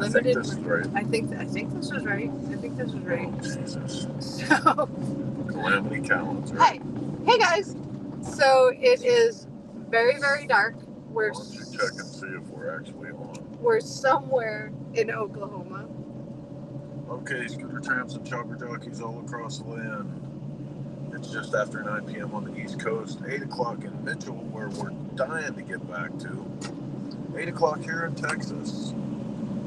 I think this is right. I think this was right. I think this was right. Oh, Jesus. So, Calamity Cowens, right? hey guys. So it is very, very dark. Why don't you check and see if we're actually on? We're somewhere in Oklahoma. Okay, scooter tramps and chopper jockeys all across the land. It's just after 9 p.m. on the East Coast, 8 o'clock in Mitchell, where we're dying to get back to. 8 o'clock here in Texas.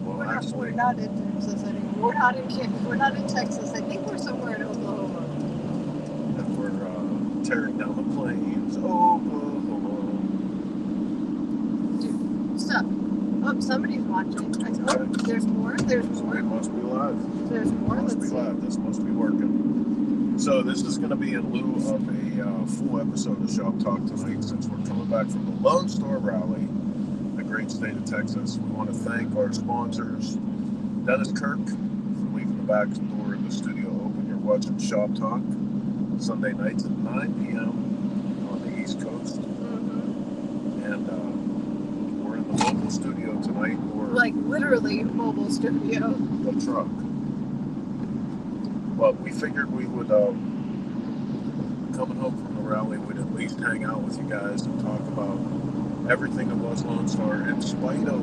Well, we're not in Texas anymore. We're not in Texas. I think we're somewhere in Oklahoma. And we're tearing down the plains. Oklahoma. Dude, stop. Oh, somebody's watching. There's more. There's more. It must be live. There's more. It must be live. This must be working. So this is going to be in lieu of a full episode of Shop Talk tonight, since we're coming back from the Lone Star Rally, the great state of Texas. We want to thank our sponsors, Dennis Kirk, for leaving the back door of the studio open. You're watching Shop Talk Sunday nights at 9 p.m. on the East Coast. Mm-hmm. And we're in the mobile studio tonight. Like literally mobile studio. The truck. But we figured we would, coming home from the rally, we'd at least hang out with you guys and talk about everything that was Lone Star, in spite of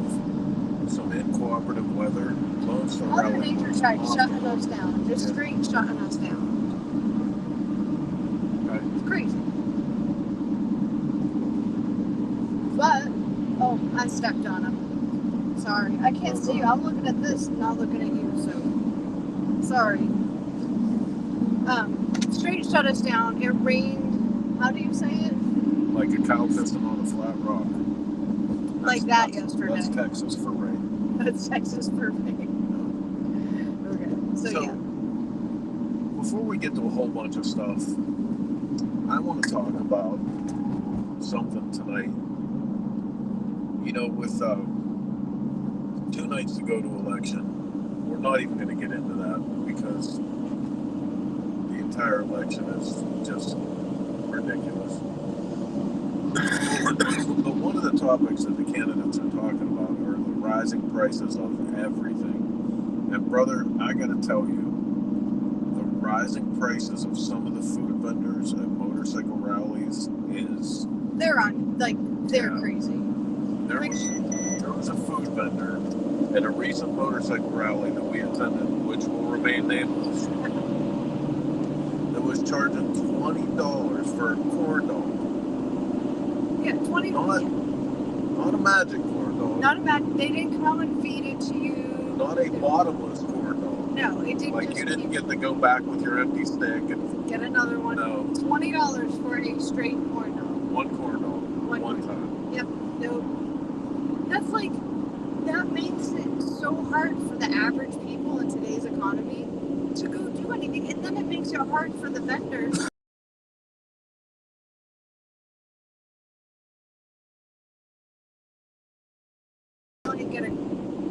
some incooperative weather. Lone Star Mother Rally. Nature tried shutting us down. Just straight shutting us down. Okay. It's crazy. But, oh, I stepped on him. Sorry. I can't see you. I'm looking at this, not looking at you, so. Sorry. Straight shut us down. It rained. How do you say it? Like a cow piston on a flat rock. Like that yesterday. That's Texas for rain. That's Texas for rain. Okay. So yeah. Before we get to a whole bunch of stuff, I want to talk about something tonight. You know, with 2 nights to go to election, we're not even going to get into that because the entire election is just ridiculous. But one of the topics that the candidates are talking about are the rising prices of everything. And brother, I got to tell you, the rising prices of some of the food vendors at motorcycle rallies is... They're crazy. There was a food vendor at a recent motorcycle rally that we attended, which will remain nameless, that was charging $20 for a corn dog. Yeah, $20. Not a magic corn dog. Not a magic. They didn't come and feed it to you. Not a bottomless corn dog. No, it didn't. Like you didn't get to go back with your empty stick and get another one. No. $20 for a straight corn dog. One corn dog. One time. Yep. Nope. That's like, that makes it so hard for the average people in today's economy to go do anything, and then it makes it hard for the vendors.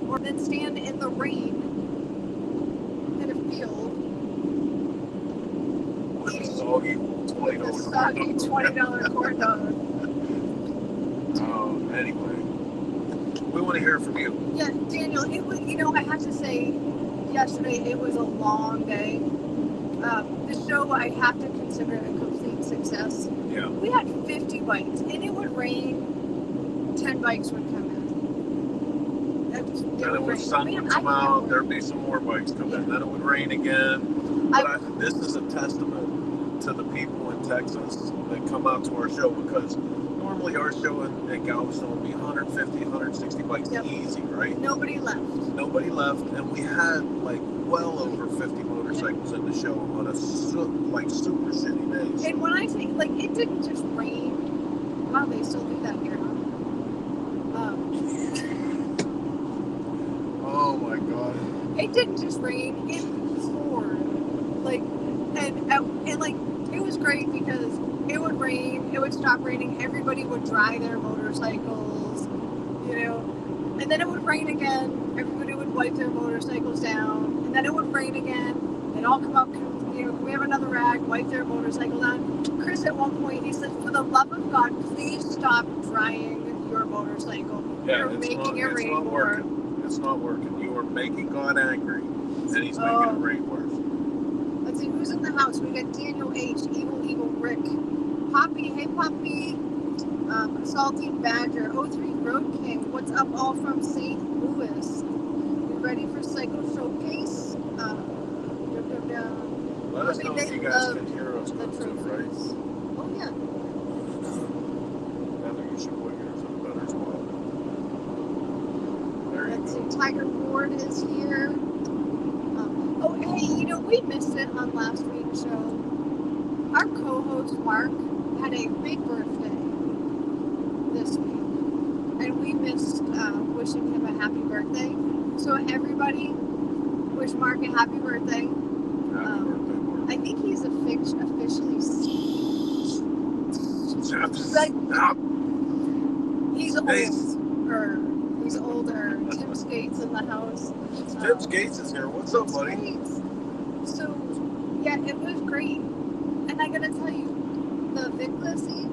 Or then stand in the rain in a field with a soggy $20 corn dog. Anyway, we want to hear from you. Yeah, Daniel, it was, I have to say, yesterday it was a long day. The show, I have to consider it a complete success. Yeah. We had 50 bikes, and it would rain, 10 bikes would come in. Then it would sun would come out, there'd be some more bikes come in, then it would rain again. But this is a testament to the people in Texas that come out to our show, because normally our show in Galveston would be 150, 160 bikes easy, right? Nobody left, and we had like well over 50 motorcycles in the show on a super shitty day. And when I say, it didn't just rain. Wow, they still do that here, huh? Oh my God. It didn't just rain, it poured. And it was great because it would rain, it would stop raining, everybody would dry their motorcycles, and then it would rain again, everybody would wipe their motorcycles down, and then it would rain again, they'd all come up, we have another rag, wipe their motorcycle down. Chris at one point, he said, for the love of God, please stop drying your motorcycle. Yeah, You're making it rain more. it's not working. You are making God angry, and He's making it rain worse. Let's see who's in the house. We got Daniel H, Evil Rick, Poppy. Hey Poppy. Salty Badger, O3 Road King. What's up, all from St. Louis? You ready for Cycle Showcase? Let us know if you guys can hear us the too, right? Oh yeah. Heather, you should put yours in better as well. There you Let's go. see, Tiger Ward is here. Oh, hey, we missed it on last week's show. Our co-host Mark had a big birthday this week, and we missed wishing him a happy birthday. So everybody, wish Mark a happy birthday. Happy birthday, Mark. I think he's officially he's old, or he's older. Tim Skates in the house. Tim Skates is here. What's up, buddy? Skates. So yeah, it was great, and I gotta tell you, the Vicla scene.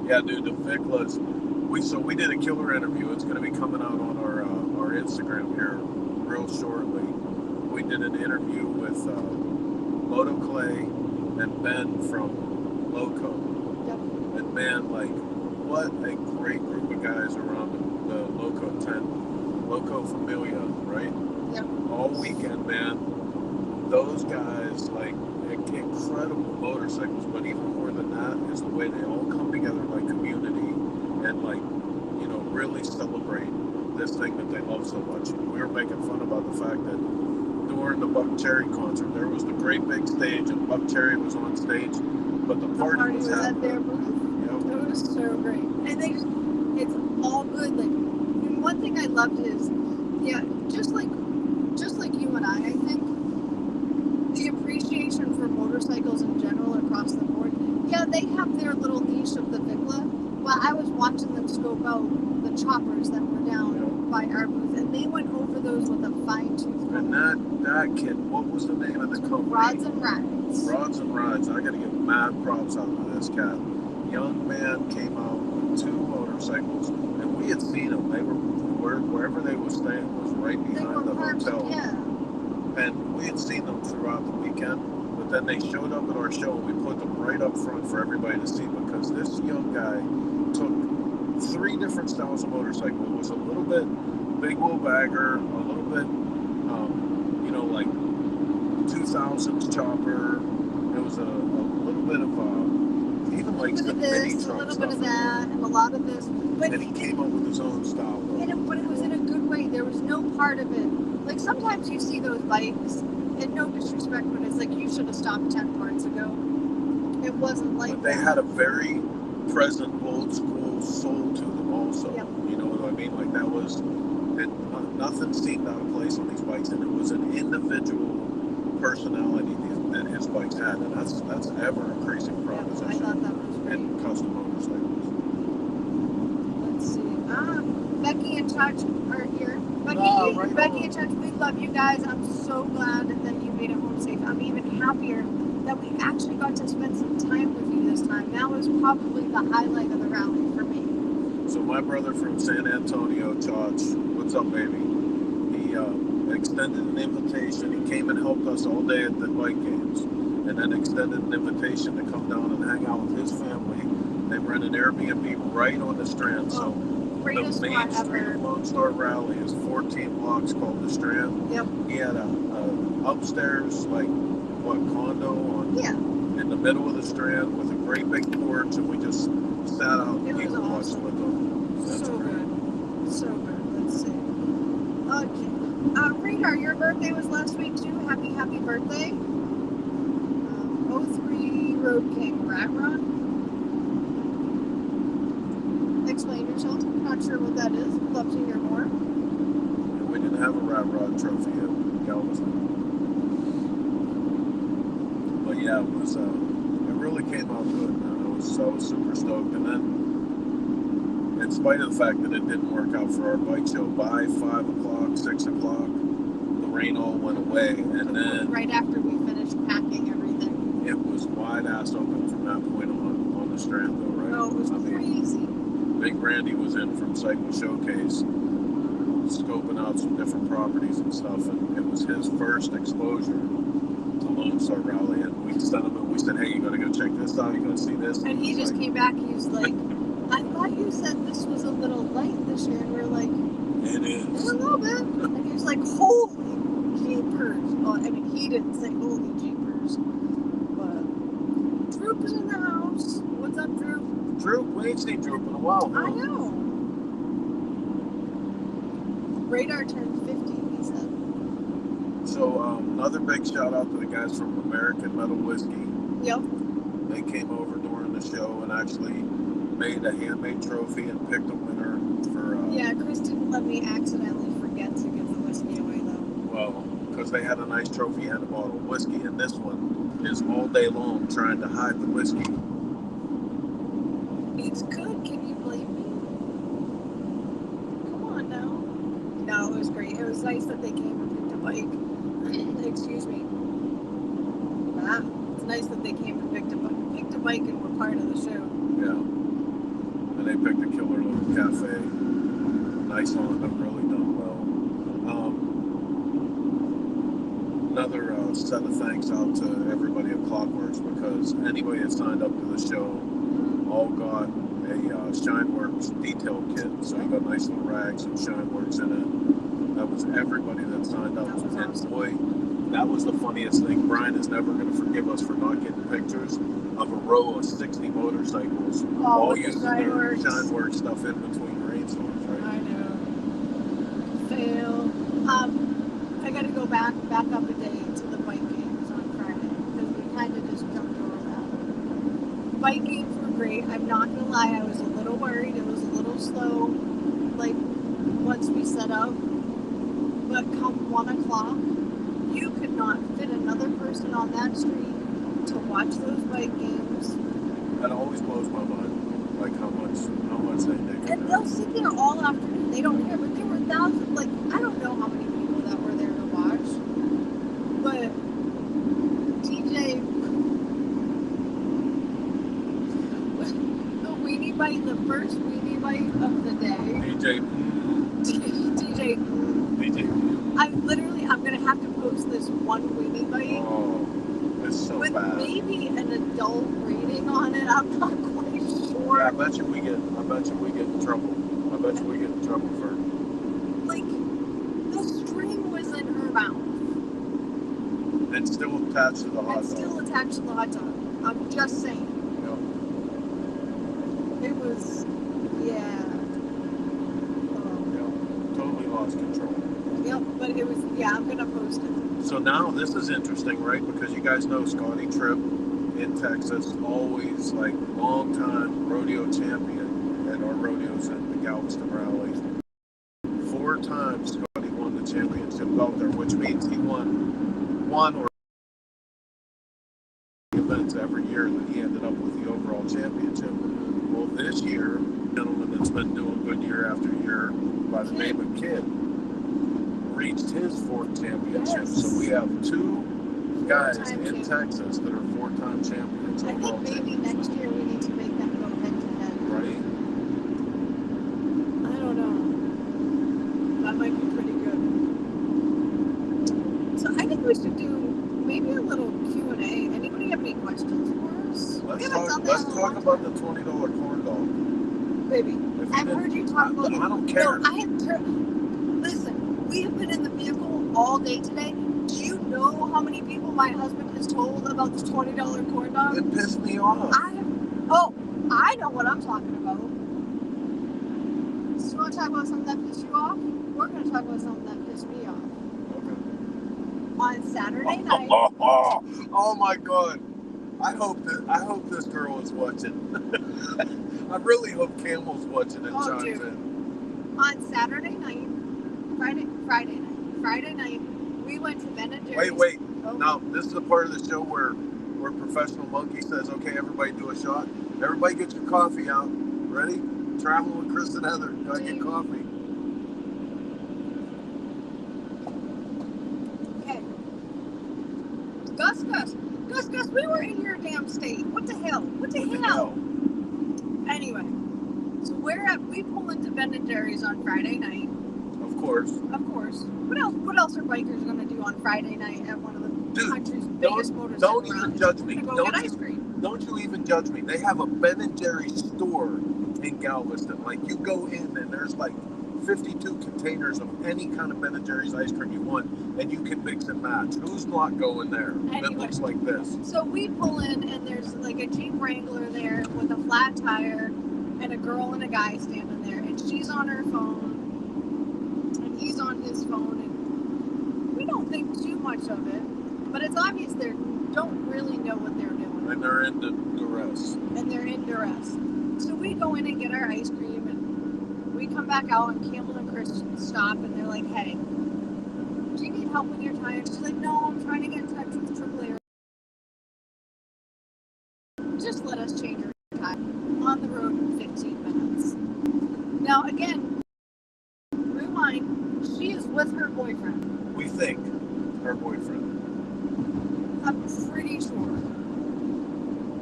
Yeah, dude, the Viclas. We did a killer interview. It's going to be coming out on our Instagram here real shortly. We did an interview with Moto Clay and Ben from Loco. Yep. And man, like, what a great group of guys around the Loco tent. Loco Familia, right? Yep. All weekend, man. Those guys, like, incredible motorcycles, but even more than that is the way they all come together like community and, like, really celebrate this thing that they love so much. We were making fun about the fact that during the Buck Cherry concert, there was the great big stage and Buck Cherry was on stage, but the party was at their booth. Yep. It was so great, and it's all good. Like, one thing I loved is, just like you and I think the appreciation for motorcycles in general across the board. Yeah, they have their little niche of the Vicla. Well, I was watching them scope out the choppers that were down by our booth, and they went over those with a fine-tooth comb. And that kid, what was the name of the company? Rods and Rides. Rods and Rides. I got to give mad props out to this cat. Young man came out with 2 motorcycles, and we had seen them. They were wherever they were staying was right behind the hotel. Yeah. And we had seen them throughout the weekend, but then they showed up at our show and we put them right up front for everybody to see because this young guy took 3 different styles of motorcycle. It was a little bit big wheel bagger, a little bit, like 2000s chopper. It was a little bit of even like the mini truck a little stuff. bit of that, and a lot of this. But and he came up with his own style. But it was in a good way. There was no part of it. Like sometimes you see those bikes, and no disrespect, but it's like you should have stopped 10 parts ago. It wasn't like but they had a very present old school soul to them also. Yep. You know what I mean? Like that was nothing seemed out of place on these bikes, and it was an individual personality that his bikes had, and that's ever increasing proposition. I thought that was great. In custom motorcycles. Let's see. Becky and Touch are here. Becky and Touch, we love you guys. I'm so glad that you made it home safe. I'm even happier that we actually got to spend some time with you this time. That was probably the highlight of the rally for me. So my brother from San Antonio, Chach, what's up, baby? He extended an invitation. He came and helped us all day at the bike games, and then extended an invitation to come down and hang out with his family. They rent an Airbnb right on the Strand. So the main street of Lone Star Rally is 14 blocks called the Strand. Yep. He had a upstairs, condo in the middle of the Strand with a great big porch, and we just sat out and people watched with them. That's so great. good. So good. Let's see. Radar, your birthday was last week too. Happy birthday. 03 Road King, Rat Rod. Explain yourself. Not sure what that is. Would love to hear more. We didn't have a Rat Rod trophy in Galveston. But yeah, it was. It really came out good, man. I was super stoked. And then, in spite of the fact that it didn't work out for our bike show, by 5 o'clock, 6 o'clock, the rain all went away. And then right after we finished packing everything, it was wide ass open from that point on the Strand, though, right? Oh, it was crazy. Big Randy was in from Cycle Showcase. scoping out some different properties and stuff, and it was his first exposure to Lone Star Rally, and we sent him and we said, hey, you gotta go check this out, you gotta see this. And he just came back, he was like, I thought you said this was a little light this year, and we're like, it is. a little bit. And he was like, holy jeepers. Well, I mean, he didn't say holy jeepers. But Droop is in the house. What's up, Droop? Droop, we ain't seen Droop in a while. I know. Radar turned 50, he said. So another big shout out to the guys from American Metal Whiskey. Yep. They came over during the show and actually made a handmade trophy and picked a winner for. Yeah, Chris didn't let me accidentally forget to give the whiskey away, though. Well, because they had a nice trophy and a bottle of whiskey, and this one is all day long trying to hide the whiskey. It's good. Can you blame me? Come on now. No, it was great. It was nice that they came and picked a bike. Excuse me. Ah, it's nice that they came and picked a bike and were part of the show. Yeah. And they picked a killer little cafe. Nice Honda, really done well. Another set of thanks out to everybody at Clockworks, because anybody that signed up to the show all got a Shineworks detail kit. So you got nice little rags and Shineworks in it. That was everybody that signed up. That was And awesome. boy, that was the funniest thing. Brian is never going to forgive us for not getting pictures of a row of 60 motorcycles all with the using their Shineworks. Shineworks stuff in between rainstorms, right? I know. Fail. I got to go back up a day to the bike games on Friday because we kind of just jumped over that. Bike games were great. I'm not gonna lie, I was a little worried. It was a little slow, like once we set up. But come 1 o'clock, you could not fit another person on that street to watch those bike games. That always blows my mind, like how much they take. And they'll sit there all afternoon. They don't care, but there were thousands. Like I don't know how many people that were there to watch, but TJ, the weenie bite, the first weenie bite of the day. TJ, I'm gonna have to post this one weenie bite. Oh, it's so with bad. maybe an adult rating on it. I'm not quite sure. Yeah, I bet you we get in trouble. I bet you we get in trouble for. Like the string was in her mouth. It's still attached to the hot It's dog. still attached to the hot dog. I'm just saying. Yep. It was, yeah. Yep. Totally lost control. Yep, but it was, yeah, I'm gonna post it. So now this is interesting, right? Because you guys know Scotty Tripp in Texas, always like long time rodeo champion at our rodeos at the Galveston Rally. 4 times Scotty won the championship belt there, which means he won one or events every year that he ended up with the overall championship. Well, this year, a gentleman that's been doing good year after year by the name of Kid reached his 4th championship. Yes. So we have 2 guys in Four-time Texas that are 4-time champions. I overall think maybe champions. next year we need to make them go head to head. Right? I don't know. That might be pretty good. So I think we should do maybe a little Q&A. Anybody have any questions for us? Let's We haven't done talk, that in a let's talk long about time. the $20 corn dog. Baby, If you I've didn't- heard you talk about it. I don't care. No, listen, we have been in the vehicle all day today. Do you know how many people my husband has told about this $20 corn dog? It pissed me off. I know what I'm talking about. So you want to talk about something that pissed you off? We're going to talk about something that pissed me off. Okay. On Saturday night, Oh my God! I hope this girl is watching. I really hope Campbell's watching and Oh, chimes dude. in. on Saturday night, Friday night, we went to Ben and Jerry's. Wait. Oh. Now this is the part of the show where Professional Monkey says, "Okay, everybody do a shot. Everybody get your coffee out. Ready? Traveling with Chris and Heather. Gotta get coffee." Okay. Gus, we were in your damn state. What the hell? Anyway, so we pull into Ben and Jerry's on Friday night. Of course. Of course. What else are bikers going to do on Friday night at one of the country's biggest motorcycle Don't even rallies? judge me. To go Don't get ice cream. Don't you even judge me. They have a Ben and Jerry's store in Galveston. Like, you go in and there's like 52 containers of any kind of Ben and Jerry's ice cream you want, and you can mix and match. Who's not going there that Anyway. looks like this? So we pull in and there's like a Jeep Wrangler there with a flat tire and a girl and a guy standing there, and she's on her phone and he's on his phone, and we don't think too much of it, but it's obvious they don't really know what they're doing. And they're in duress. And they're in duress. So we go in and get our ice cream, and we come back out, and Campbell and Chris stop, and they're like, hey, do you need help with your tire? She's like, no, I'm trying to get in touch with AAA. Just let us change her tire on the road in 15 minutes. Now, again, rewind, she is with her boyfriend. We think her boyfriend. I'm pretty sure.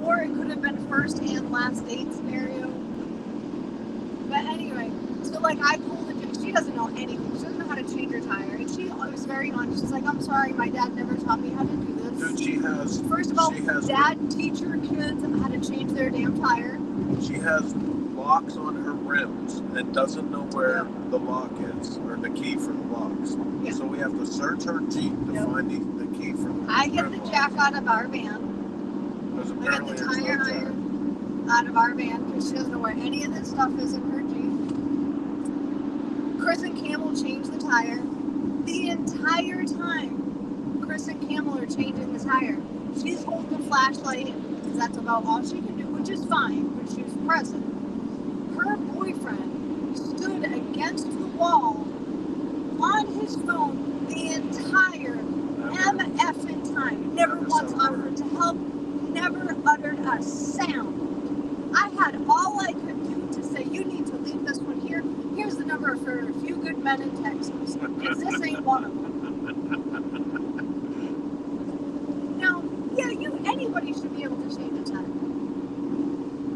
Or it could have been first and last date scenario. But anyway, so like I pulled it, she doesn't know anything. She doesn't know how to change her tire. And she was very honest. She's like, I'm sorry, my dad never taught me how to do this. Dude, she has. First of all, she has, dad teach her kids how to change their damn tire. She has locks on her rims and doesn't know where the lock is, or the key for the locks. Yeah. So we have to search her Jeep to find the key for the I get rim the lock. jack out of our van. Because I get apparently the it's tire not iron out of our van because she doesn't know where any of this stuff is in her Jeep. Chris and Campbell change the tire. The entire time Chris and Campbell are changing the tire, she's holding the flashlight because that's about all she can do, which is fine, but she was present. Her boyfriend stood against the wall on his phone the entire MFing time. Never once offered to help, never uttered a sound. I had all I could do to say, you need to leave this one here. Here's the number for a few good men in Texas, because this ain't one of them. Now, yeah, anybody should be able to change a tire.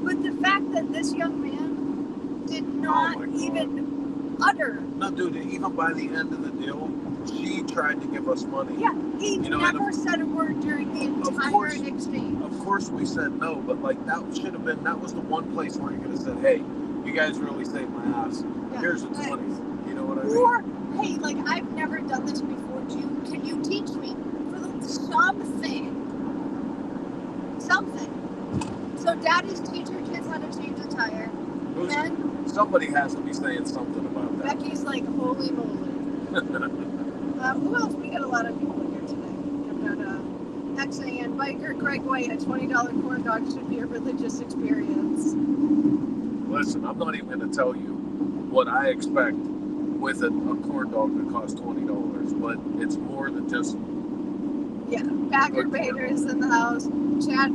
But the fact that this young man did not even utter. No, dude, even by the end of the deal, she tried to give us money. Yeah, he never said a word during the entire exchange. Of course we said no, but like that was the one place where you could have said, hey, you guys really saved my ass. Yeah. Here's a 20. You know what I mean? Or, hey, like, I've never done this before. Can you teach me? For something. So daddy's teaching kids how to change a tire. And somebody has to be saying something about that. Becky's like, holy moly. Who else? We got a lot of people here today. We've got XAN biker Greg White. A $20 corn dog should be a religious experience. Listen, I'm not even going to tell you what I expect with a corn dog that costs $20, but it's more than just. Yeah, Bagger Bader is in the house. Chad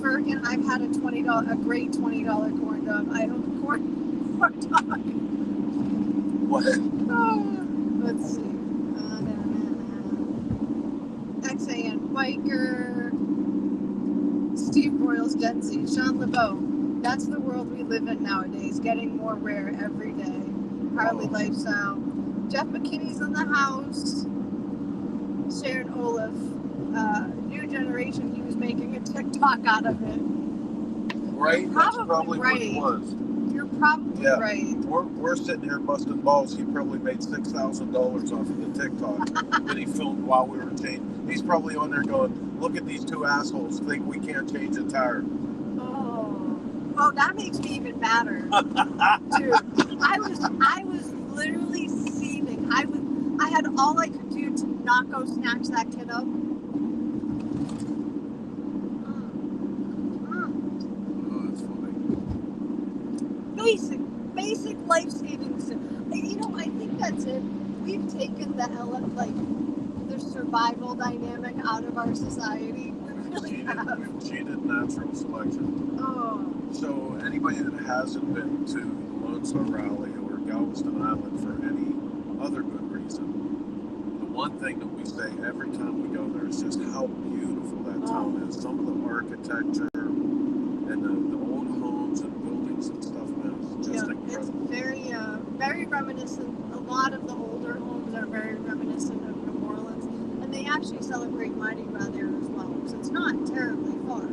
Ferkin, I've had a great $20 corn dog. I hope corn dog. What? Let's see. XAN Biker, Steve Broyles, Gen Z, Sean LeBeau. That's the world we live in nowadays, getting more rare every day. Harley Lifestyle. Jeff McKinney's in the house. Sharon Olaf. New generation, he was making a TikTok out of it. Right? That's probably right. what it was. You're probably right. We're sitting here busting balls. He probably made $6,000 off of the TikTok that he filmed while we were changing. He's probably on there going, look at these two assholes think we can't change a tire. Oh, that makes me even madder. Dude, I was literally seething. I had all I could do to not go snatch that kid up. Oh, that's funny. Basic life-saving stuff. You know, I think that's it. We've taken the survival dynamic out of our society. We really have. We've cheated natural selection. Oh. So anybody that hasn't been to the Lone Star Rally or Galveston Island for any other good reason, the one thing that we say every time we go there is just how beautiful that town is. Some of the architecture and the old homes and buildings and stuff, man, it's just incredible. It's very reminiscent. A lot of the older homes are very reminiscent of New Orleans, and they actually celebrate Mardi Gras there as well. So it's not terribly far.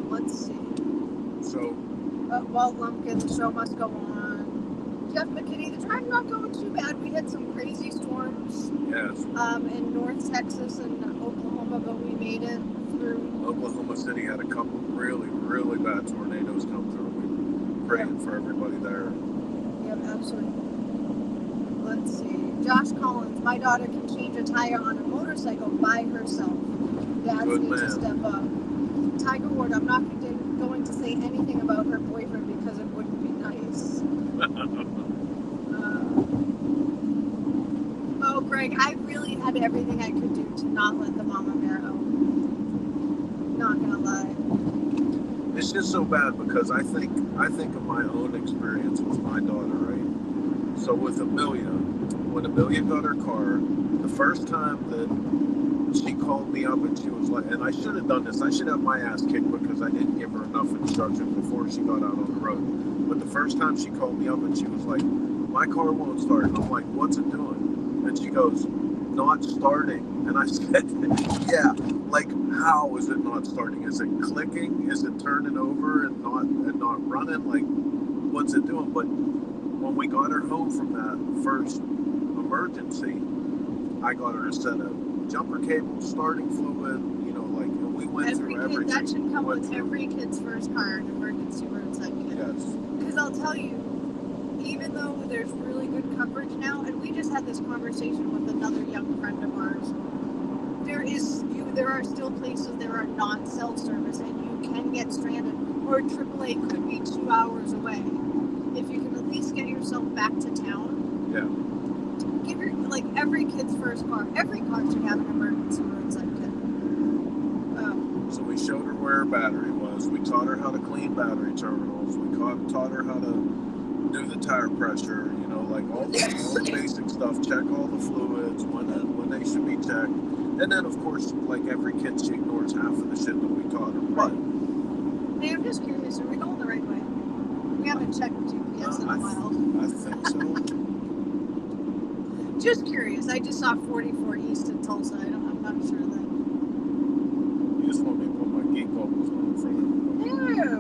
Let's see. So, Walt Lumpkin, the show must go on. Jeff McKinney, the drive not going too bad. We had some crazy storms yes, in North Texas and Oklahoma, but we made it through. Oklahoma City had a couple really, really bad tornadoes come through. We prayed for everybody there. Yep, absolutely. Let's see. Josh Collins, my daughter can change a tire on a motorcycle by herself. Dads Good need to man. step up. Tiger Ward, I'm not going to say anything about her boyfriend because it wouldn't be nice. Oh, Greg, I really had everything I could do to not let the mama bear out. Not gonna lie. It's just so bad because I think of my own experience with my daughter, right? So with Amelia, when Amelia got her car, the first time that she called me up and she was like, and I should have done this, I should have my ass kicked because I didn't give her enough instruction before she got out on the road. But the first time she called me up and she was like, my car won't start. And I'm like, what's it doing? And she goes, not starting. And I said, yeah, like how is it not starting? Is it clicking? Is it turning over and not running? Like, what's it doing? But when we got her home from that first emergency, I got her a set of jumper cables, starting fluid, like, and we went through everything. That should come with every kid's first car, an emergency roadside kit. Yes. Because I'll tell you, even though there's really good coverage now, and we just had this conversation with another young friend of ours, there are still places there are not cell service, and you can get stranded, or AAA could be 2 hours away. If you can at least get yourself back to town. Yeah. Give your, like, every kid's first car. Every car should have an emergency roadside kit. So we showed her where her battery was. We taught her how to clean battery terminals. We taught her how to do the tire pressure. Like all the basic stuff. Check all the fluids when they should be checked. And then, of course, like every kid, she ignores half of the shit that we taught her. But hey, I'm just curious. Are we going the right way? We haven't checked GPS in a while. I think so. Just curious. I just saw 44 East in Tulsa. I'm not sure that. You just want me to put my geek goggles on in front of you. No.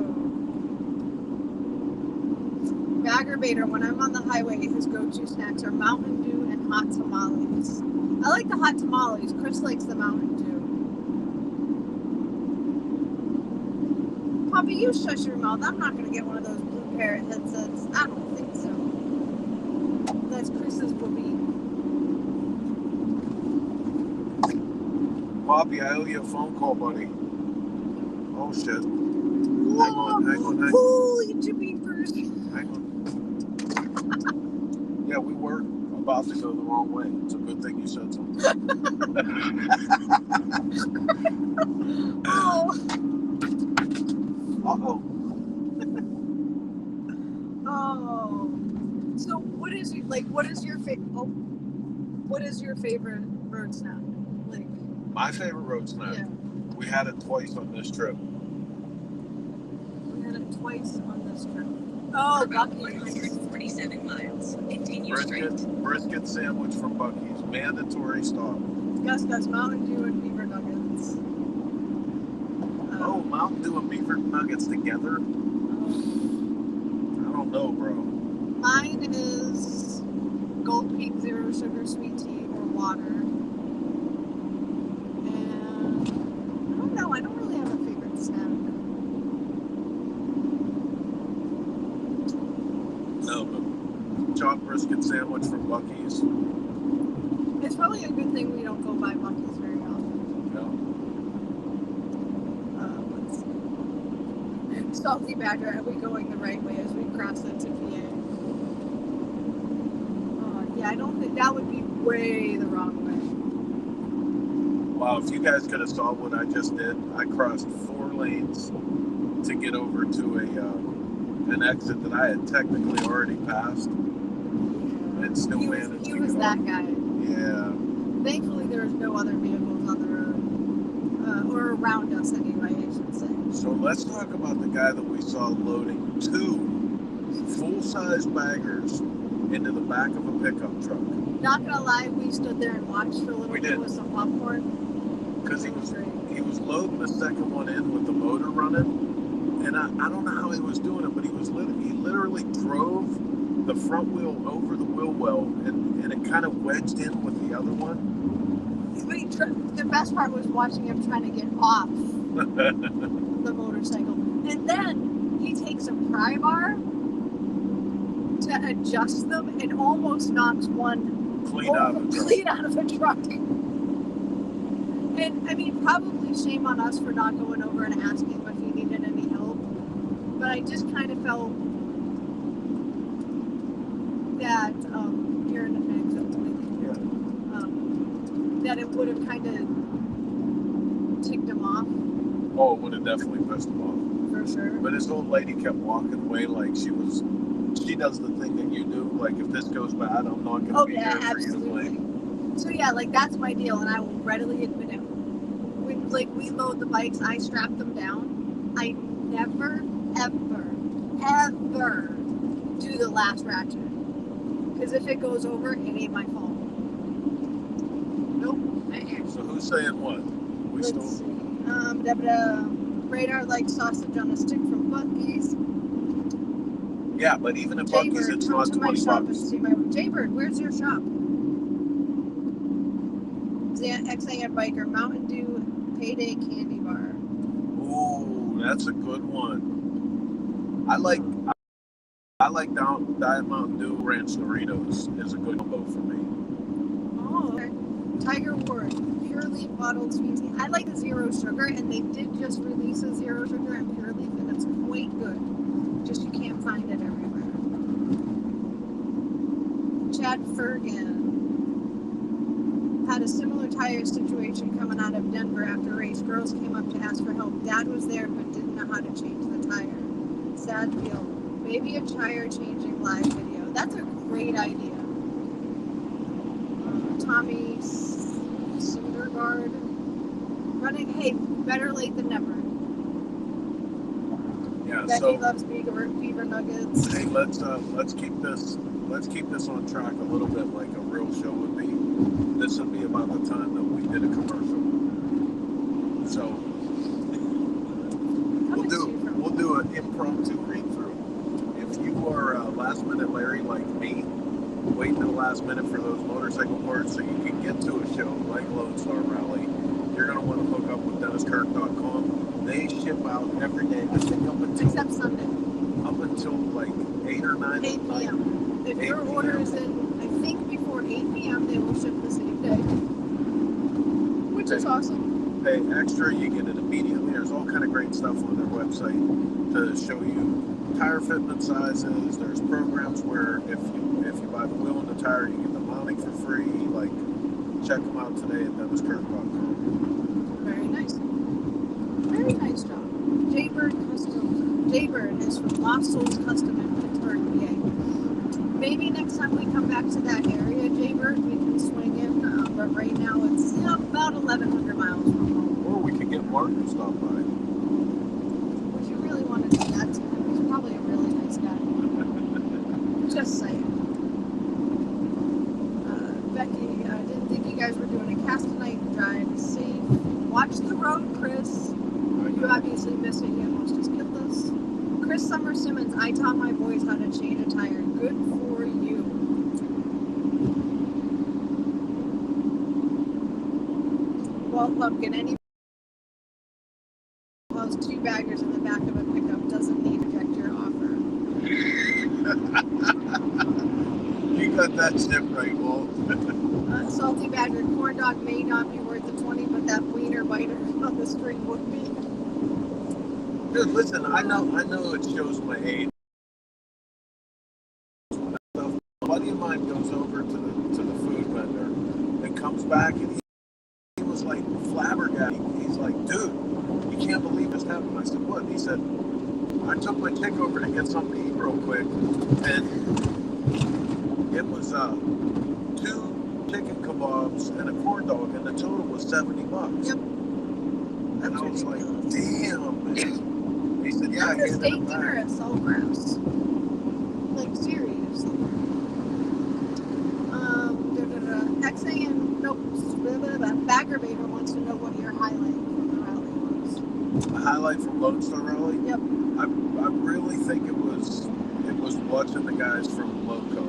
Bagger Bader, when I'm on the highway, his go-to snacks are Mountain Dew and hot tamales. I like the hot tamales. Chris likes the Mountain Dew. Papa, you shush your mouth. I'm not going to get one of those blue parrot headsets. I don't think so. That's Chris's whoopee. Bobby, I owe you a phone call, buddy. Oh, shit. Whoa, Hang on. holy jeepers. Hang on. Yeah, we were about to go the wrong way. It's a good thing you said something. Oh. Uh-oh. Oh. So what is your favorite bird snack? Like, My favorite road snack. yeah. We had it twice on this trip. We had it twice on this trip. Oh, Buc-ee's. 147 miles. Continue straight. Brisket sandwich from Buc-ee's. Mandatory stop. Gus Mountain Dew and beaver nuggets. Oh, Mountain Dew and beaver nuggets together? I don't know, bro. Mine is Gold Peak Zero Sugar Sweet Tea or water. And I don't know. I don't really have a favorite snack. No, but chopped brisket sandwich from Buc-ee's. It's probably a good thing we don't go by Buc-ee's very often. Yeah. Let's see. Salty Badger, are we going the right way as we cross into PA? Yeah, I don't think that would be way the wrong way. Wow, if you guys could have saw what I just did, I crossed 4 lanes to get over to an exit that I had technically already passed. And still managed He to was get that off. guy. Yeah. Thankfully, there was no other vehicles on the road. Or around us anyway, I should say. So let's talk about the guy that we saw loading 2 full-size baggers into the back of a pickup truck. Not gonna lie, we stood there and watched for a little We bit did. with some popcorn. Because It was great. he was loading the second one in with the motor running, and I don't know how he was doing it, but he literally drove the front wheel over the wheel well, and it kind of wedged in with the other one. The best part was watching him trying to get off the motorcycle, and then he takes a pry bar to adjust them and almost knocks one Clean out of the truck. clean out of the truck. And I mean, probably shame on us for not going over and asking him if he needed any help. But I just kind of felt that you're in a mix of that it would have kind of ticked him off Oh, it would have definitely pissed him off. for sure. But his old lady kept walking away like she does the thing that you do. Like, if this goes bad, I'm not going to Oh be yeah, here for you to absolutely. blame. So yeah, like that's my deal, and I will readily admit it. When we load the bikes, I strap them down. I never, ever do the last ratchet, because if it goes over, it ain't my fault. Nope. So who's saying what? We Let's still... see. Radar like sausage on a stick from Buc-ee's. Yeah, but even at Buc-ee's, Jaybird, it's come not to my 20 shop and bucks. see my Jaybird. Where's your shop? XAN Biker Mountain Dew Payday Candy Bar. Ooh, that's a good one. I like Diet Mountain Dew Ranch Doritos is a good combo for me. Oh, okay. Tiger Ward, Pure Leaf bottled sweet tea. I like the zero sugar, and they did just release a zero sugar and Pure Leaf, and it's quite good. Just you can't find it everywhere. Chad Fergan had a similar tire situation coming out of Denver after a race. Girls came up to ask for help. Dad was there but didn't know how to change the tire. Sad deal. Maybe a tire changing live video. That's a great idea. Tommy Sundergaard running. Hey, better late than never. Yeah, Becky so loves beaver nuggets. hey, let's keep this on track a little bit like a real show would be. This would be about the time that we did a commercial. So we'll do an impromptu read through. If you are last minute Larry like me, waiting to the last minute for those motorcycle parts so you can get to a show like Lone Star Rally, you're gonna want to hook up with DennisKirk.com. They ship out every day. I think Except Sunday. up until like 8 or 9 8 p.m. If your order is in, I think before 8 p.m., they will ship the same day. Which is awesome. Pay extra, you get it immediately. There's all kind of great stuff on their website to show you tire fitment sizes. There's programs where if you buy the wheel and the tire, you get the mounting for free. Like, check them out today at DennisKirk.com. Very nice. Very nice job. Jaybird Customs. Jaybird is from Lost Souls Custom in Pittsburgh, PA. Maybe next time we come back to that area, Jaybird, we can swing in. But right now it's about 1,100 miles from home. Or we could get Mark to stop by. Would you really want to do that to him? He's probably a really nice guy. Just saying. Becky, didn't think you guys were doing a cast tonight. Drive safe. Watch the road, Chris. You obviously missed it. You almost just killed us. Chris Summer Simmons, I taught my boys how to change a tire. Good for you. Well, Lumpkin, any has 2 baggers in the back of a pickup doesn't need to reject your offer. You got that shit right, Walt. Salty Badger corn dog may not be worth the 20, but that wiener biter on the string would be. Dude, listen, I know it shows my age. A buddy of mine goes over to the food vendor and comes back and he was like flabbergasted. He's like, dude, you can't believe this happened. I said, what? He said, I took my chick over to get something to eat real quick, and it was 2 chicken kebabs and a corn dog, and the total was $70. Yep. And I was like, damn, man. He said, yeah, I That's a gave it steak back. dinner at Saltgrass. like seriously. XAN, nope, Baggerbaiter wants to know what your highlight from the rally was. A highlight from Lone Star Rally? Yep. I really think it was watching the guys from Loco,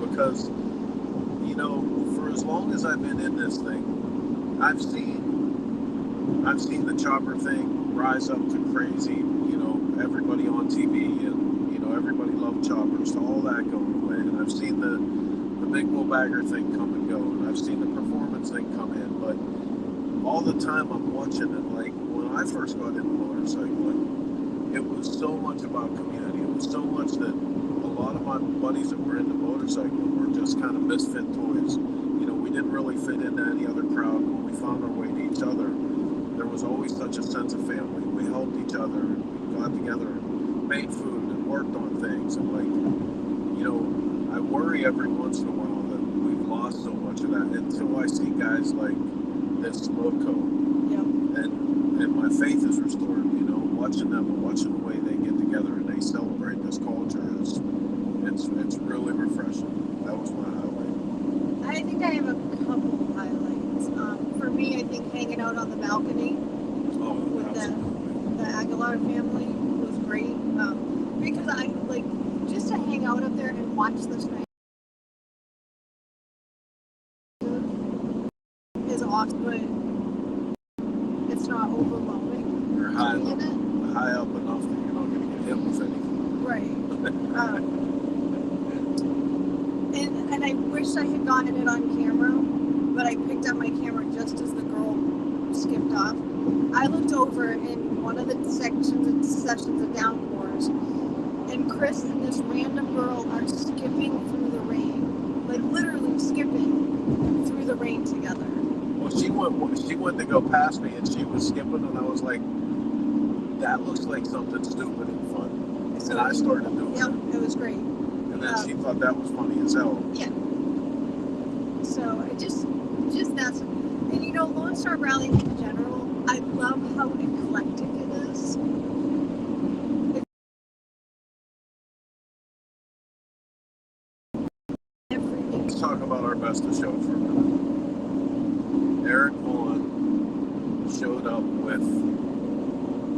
because, you know, for as long as I've been in this thing, I've seen the chopper thing rise up to crazy, you know, everybody on TV and, you know, everybody loved choppers, to all that going away. And I've seen the big bull bagger thing come and go, and I've seen the performance thing come in, but all the time I'm watching it, like when I first got into motorcycling, it was so much about community. It was so much that a lot of my buddies that were into motorcycling were just kind of misfit toys. You know, we didn't really fit into any other crowd. When we found our way to each other, there was always such a sense of family. We helped each other, we got together, made food, and worked on things. And like, you know, I worry every once in a while that we've lost so much of that until I see guys like this Loco, Yep. and my faith is restored. You know, watching them and watching the way they get together and they celebrate this culture is it's really refreshing. That was my highlight. I think I have a couple highlights. For me, I think hanging out on the balcony Oh, with absolutely. the Aguilar family was great. Because I like just to hang out up there and watch this night is awesome, but it's not overwhelming. You're high being up, in it. high up enough that you're not going to get hit with anything. Right. And I wish I had gotten it on camera, but I picked up my camera just as the girl skipped off. I looked over in one of the sessions of downpours, and Chris and this random girl are skipping through the rain, like literally skipping through the rain together. Well, she went to go past me and she was skipping, and I was like, that looks like something stupid and fun. And I started doing Yep, it. it was great. And then she thought that was funny as hell. Yeah. So I just that's, and you know, Lone Star Rally in general, I love how eclectic it is. Everything. Let's talk about our best of show for a minute. Eric Vaughn showed up with,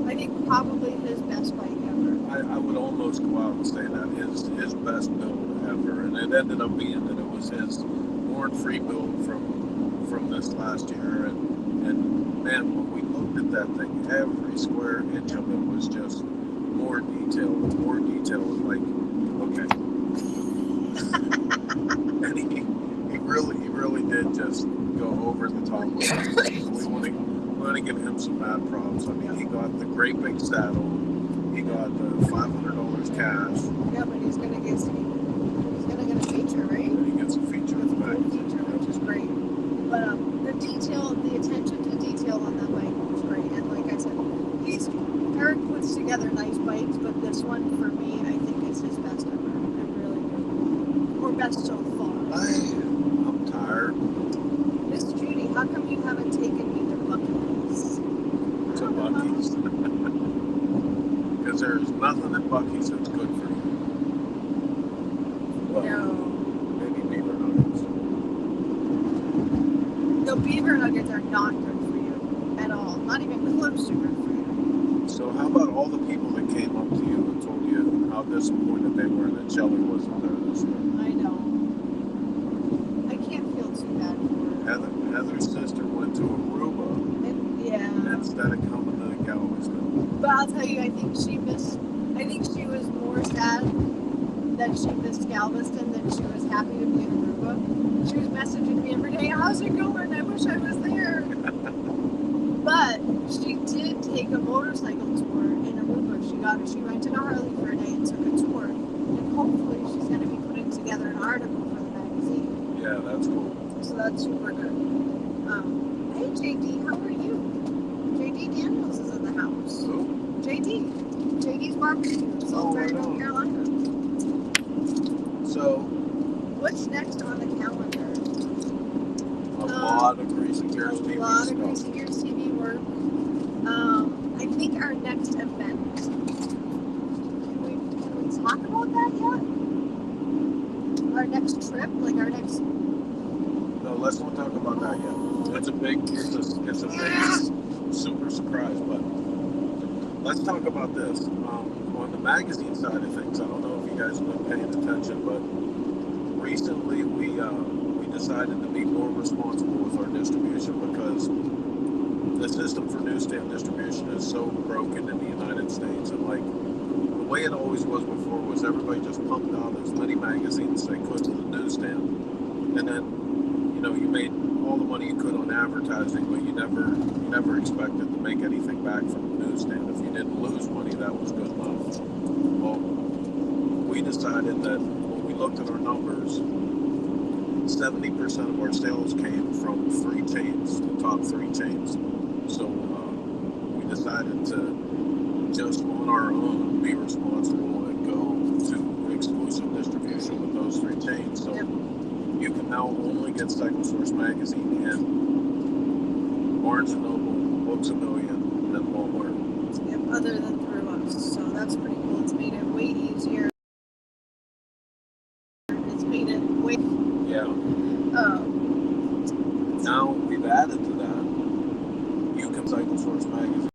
I think probably his best bike ever. I would almost go out and say that his best build ever, and it ended up being that it was his warrant-free build from this last year, and man, when we looked at that thing, every square inch of it was just more detailed, like, okay. And he really did just go over the top with it. We want to give him some mad props. I mean, he got the great big saddle, he got the $500 cash, Yeah, but he's gonna get a feature, right? and he gets a feature in the back. Feature, which is great. But the attention to detail on that bike was great. And like I said, Eric puts together nice bikes, but this one for me, I think is his best ever. I really do. Or best so far. I'm tired. Miss Judy, how come you haven't taken me to Buc-ee's? To Buc-ee's. Because there's nothing in Buc-ee's that's good for you. Well, No. maybe beaver nuggets. The beaver nuggets are not good for you at all. Not even close to good for you. So how about all the people that came up to you and told you how disappointed they were that Shelly wasn't there this year? I know. I can't feel too bad for her. Heather's sister went to Aruba Yeah. instead of coming to Galveston. But I'll tell you, I think she was more sad that she missed Galveston than she was happy to be in Aruba. She was messaging me every day, how's it going? I wish I was there. But she did take a motorcycle tour in Aruba. She rented a Harley for a day and took a tour. And hopefully she's going to be putting together an article for the magazine. Yeah, that's cool. So that's super good. Hey JD, how are you? JD Daniels is in the house. Who? JD's barbecue, Salisbury, right North on. Carolina. So, What's next on the calendar? a lot of Greasy Gears A TV lot of stuff. Greasy Gears TV work. I think our next event. Can we talk about that yet? next trip, like our next. No, let's not talk about that yet. It's a big super surprise. But let's talk about this. On the magazine side of things, I don't know if you guys have been paying attention, but recently we decided to be more responsible with our distribution because the system for newsstand distribution is so broken in the United States, and like the way it always was before was everybody just pumped out as many magazines as they could to the newsstand, and then you made all the money you could on advertising, but you never expected to make anything back from the newsstand. If you didn't lose money, that was good enough. Well, we decided that when we looked at our numbers, 70% of our sales came from three chains, the top three chains. So we decided to just on our own be responsible and go to exclusive distribution with those three chains. So you can now only get Cycle Source magazine in Barnes & Noble, Books A Million, and Walmart. Yep, other than through us. So that's pretty cool. It's made it way easier. It's made it way. Yeah. Now we've added to that. You can Cycle Source magazine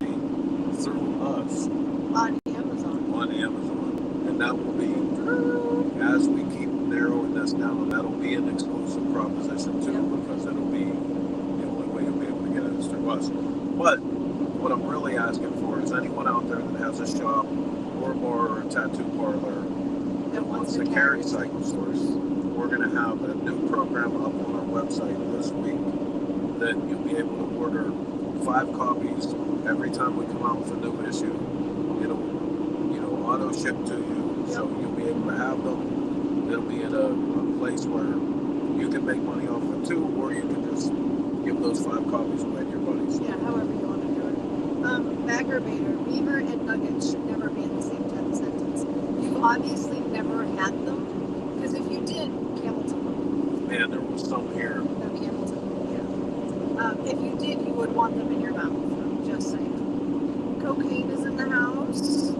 through us On Amazon. And that will be, as we keep narrowing this down, that'll be an exclusive proposition too, because it'll be the only way you'll be able to get it is through us. But what I'm really asking for is anyone out there that has a shop or a bar or a tattoo parlor that wants to carry Cycle Source, we're going to have a new program up on our website this week that you'll be able to order 5 copies every time we come out with a new issue. It'll auto ship to you, so you'll be able to have them. It'll be in a place where you can make money off of it too, or you can just give those 5 copies away to your buddies. Yeah, however you want to do it. Aggravator, beaver and nuggets should never be in the same sentence. You've obviously never had them, because if you did, Hamilton. Man, there was some here. No, Hamilton, yeah. If you did, you would want them in your mouth. I'm just saying. Cocaine is in the house.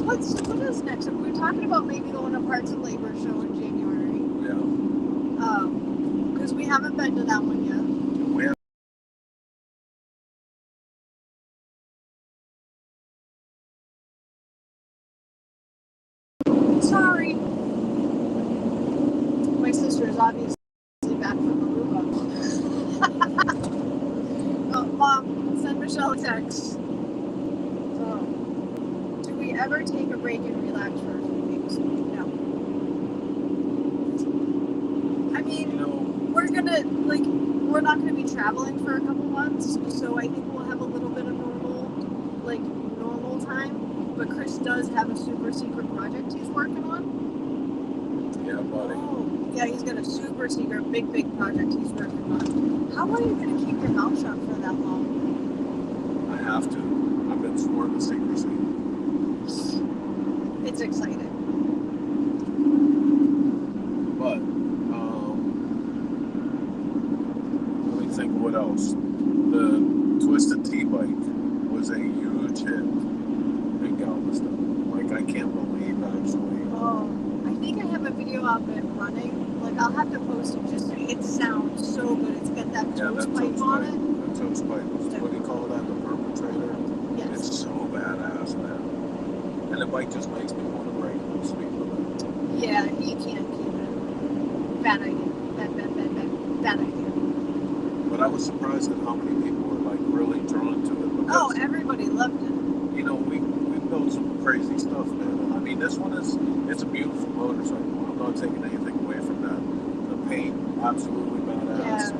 What is next? We're talking about maybe going to Parts and Labor show in January. Yeah. Because we haven't been to that one yet. We have. Sorry. My sister is obviously back from Aruba. Mom, send Michelle a text. Ever take a break and relax for a few weeks? No. I mean, we're not gonna be traveling for a couple months, so I think we'll have a little bit of normal time. But Chris does have a super secret project he's working on. Yeah, buddy. Oh, yeah, he's got a super secret, big project he's working on. How are you gonna keep your mouth shut for that long? I have to. I've been sworn to secrecy. It's exciting. But, let me think what else. The Twisted T-Bike was a huge hit in Galveston. Like, I can't believe, actually. Oh, I think I have a video of it running. Like, I'll have to post it just so it sounds so good. It's got that toast pipe on it. The toast pipe. What do you call that? The perpetrator? Yes. It's so badass, man. And the bike just makes me want to break the speed limit. Yeah, you can't keep it. Bad idea. Bad idea. But I was surprised at how many people were like really drawn to it. Because, everybody loved it. we built some crazy stuff, man. I mean, this one it's a beautiful motorcycle. I'm not taking anything away from that. The paint, absolutely badass. Yeah.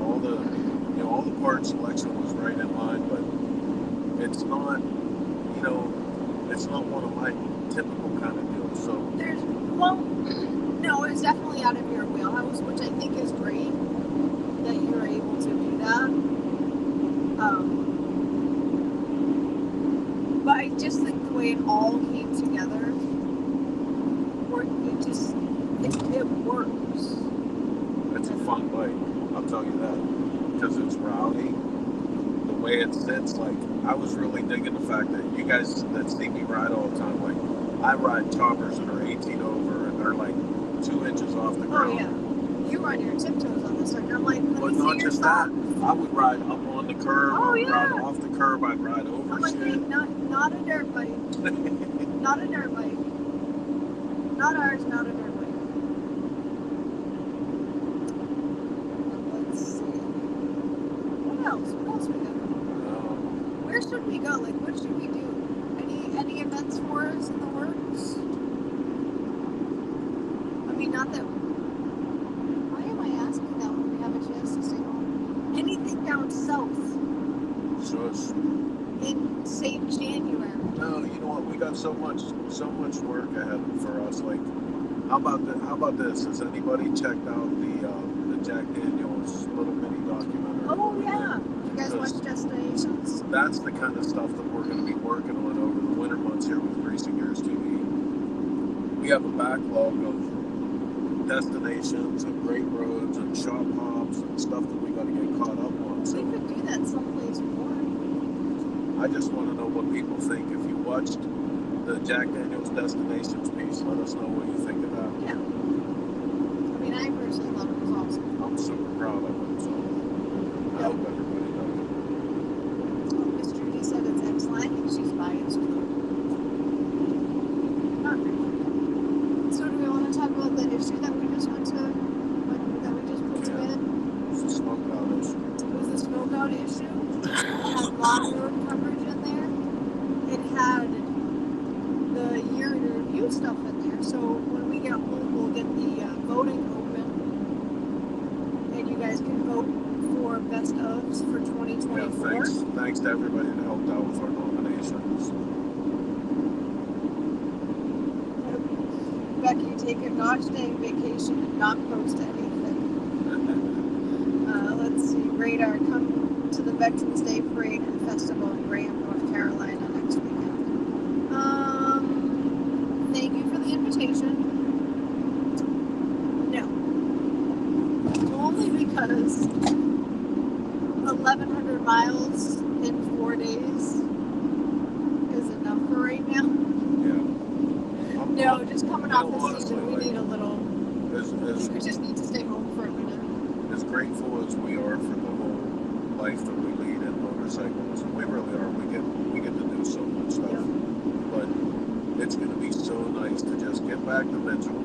All the part selection was right in line, but it's not, it's not one of my typical kind of deals. So no, it's definitely out of your wheelhouse, which I think is great that you're able to do that. But I just think the way it all came together, it works. It's a fun bike, I'll tell you that, because it's rowdy. The way it sits, like, I was really digging the fact that you guys that see me ride all the time, like, I ride choppers that are 18 over and they're like 2 inches off the Oh ground. yeah. You run your tiptoes on this thing. I'm like, let But me not see your just sock. that, I would ride up on the curb, Oh, I would ride yeah. off the curb, I'd ride over I'm like, shit. wait, not a dirt bike. Not a dirt bike. Not ours, not a dirt bike. Let's see. What else? What else we got? Where should we go? Like, what should we do? Any events for us in the works? I mean, not that. Why am I asking that when we have a chance to stay home? Anything down south Shush. in, say, January? No, you know what? We got so much work ahead for us. Like, how about this? Has anybody checked out the Jack Daniels little mini documentary? Oh yeah. You guys watch Destinations? That's the kind of stuff that we're going to be working on over the winter months here with Greasy Gears TV. We have a backlog of destinations and great roads and shop hops and stuff that we got to get caught up on. We So could do that someplace more. I just want to know what people think. If you watched the Jack Daniels Destinations piece, let us know what you think of that. Yeah. I mean, I personally thought it was awesome. I'm super proud of it. So I hope everybody does. Miss Judy said it's excellent. I think she's biased too. Not really. So do we want to talk about the issue that we just went to? That we just put to bed? It's a smoke out issue. It was the smokeout issue. It had lot road coverage in there. It had the year in review stuff in there. So when we get home, we'll get the voting open, and you guys can vote for best ofs for 2024. Yeah, thanks to everybody that helped out with our nominations. Becky, take a gosh dang vacation and not post anything. Let's see. Radar, come to the Veterans Day Parade and Festival in Graham, North Carolina next weekend. Thank you for the invitation. No. Only because 1,100 miles in 4 days is enough for right now. Yeah. No, just coming off the honestly, season, we need a little. As We just need to stay home for a minute. as grateful as we are for the whole life that we lead in motorcycles, and we really are. We get to do so much stuff. Yeah. But it's going to be so nice to just get back to Mitchell,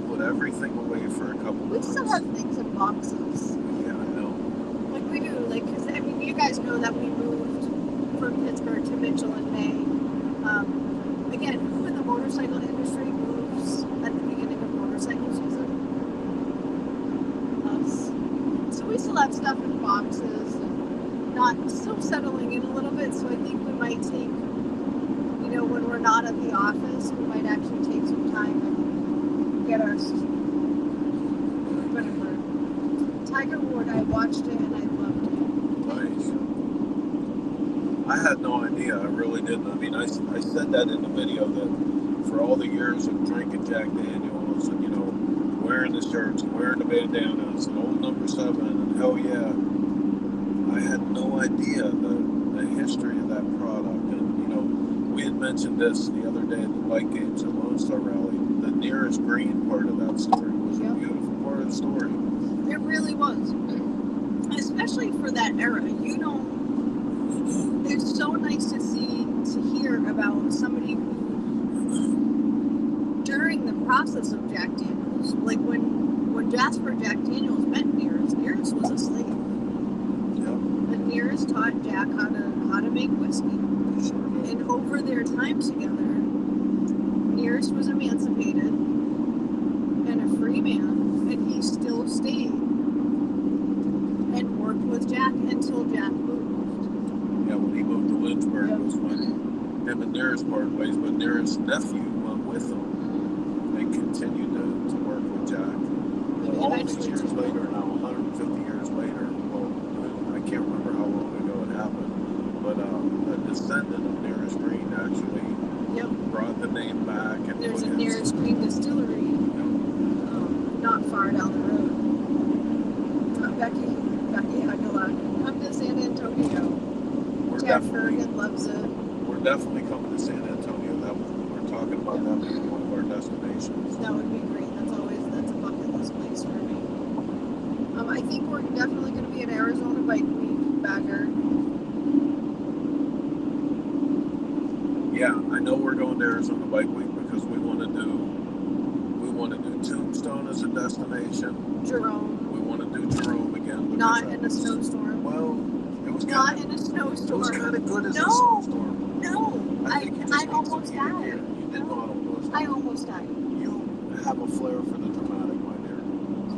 put everything away for a couple We months. still have things in boxes. Yeah, I know. Like we do, like, because I mean, you guys know that we moved from Pittsburgh to Mitchell in May. Again, who in the motorcycle industry moves at the beginning of motorcycle season? Us. So we still have stuff in boxes, and still settling in a little bit. So I think we might take, when we're not at the office, we might actually take some time and get our whatever. Tiger Ward, I watched it and I loved it. Thank Nice. you. I had no idea. I really didn't. I mean, I said that in the video that for all the years of drinking Jack Daniels and, wearing the shirts and wearing the bandanas and old number 7 and hell yeah, I had no idea the history of that product. And, we had mentioned this the other day at the bike games at Lone Star Rally. The nearest green part of that story was a Yep. beautiful part of the story. It really was. Especially for that era. It's so nice to hear about somebody who, during the process of Jack Daniels, like when Jasper Jack Daniels met Nearest was a slave. Yep. And Nearest taught Jack how to make whiskey. Sure did. And over their time together, Nearest was emancipated and a free man, and he still stayed and worked with Jack until Jack moved. Yeah, when he moved to Lynchburg Yep. was when him and Nearest parted ways, but Nearest's nephew went with him and continued to work with Jack. And All these eventually years took later, over. now 150 years later, well, I can't remember how long ago it happened, but a descendant of Nearest Green actually Yep. brought the name back and There's put a his, Nearest Green distillery not far down the road. Becky Aguilar, come to San Antonio. definitely coming to San Antonio. We're talking about that being one of our destinations. That would be great. That's a bucket list place for me. I think we're definitely going to be at Arizona Bike Week, Bagger. Yeah, I know we're going to Arizona Bike Week because we want to do Tombstone as a destination. Jerome. We want to do Jerome again. Not in a snowstorm. Well, it was Not kind in a snowstorm. It was kind of good as a No. snowstorm. No. I think you just I need some almost heated died. gear. You did not almost die. I almost died. You have a flair for the dramatic, my dear.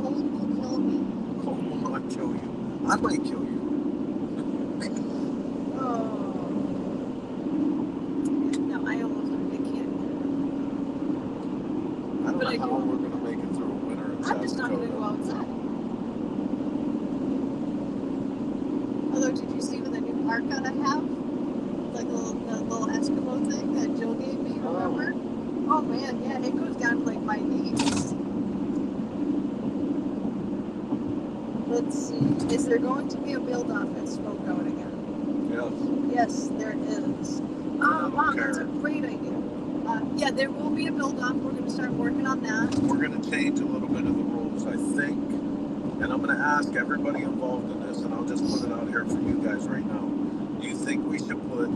Cold will kill me. Cold will not kill you. I might kill you. Oh. No, I almost died. I can't. I don't But know I how do. we're going to make it through a winter in I'm just not going to go outside. Although, did you see with the new park that I have? Like the little Eskimo thing that Jill gave me, remember? Oh man, yeah, it goes down to like my knees. Let's see. Is there going to be a build off at Smoke Out again? Yes. Yes, there is. don't Wow, care. that's a great idea. Yeah, there will be a build off. We're going to start working on that. We're going to change a little bit of the rules, I think. And I'm going to ask everybody involved in this, and I'll just put it out here for you guys right now. Do you think we should put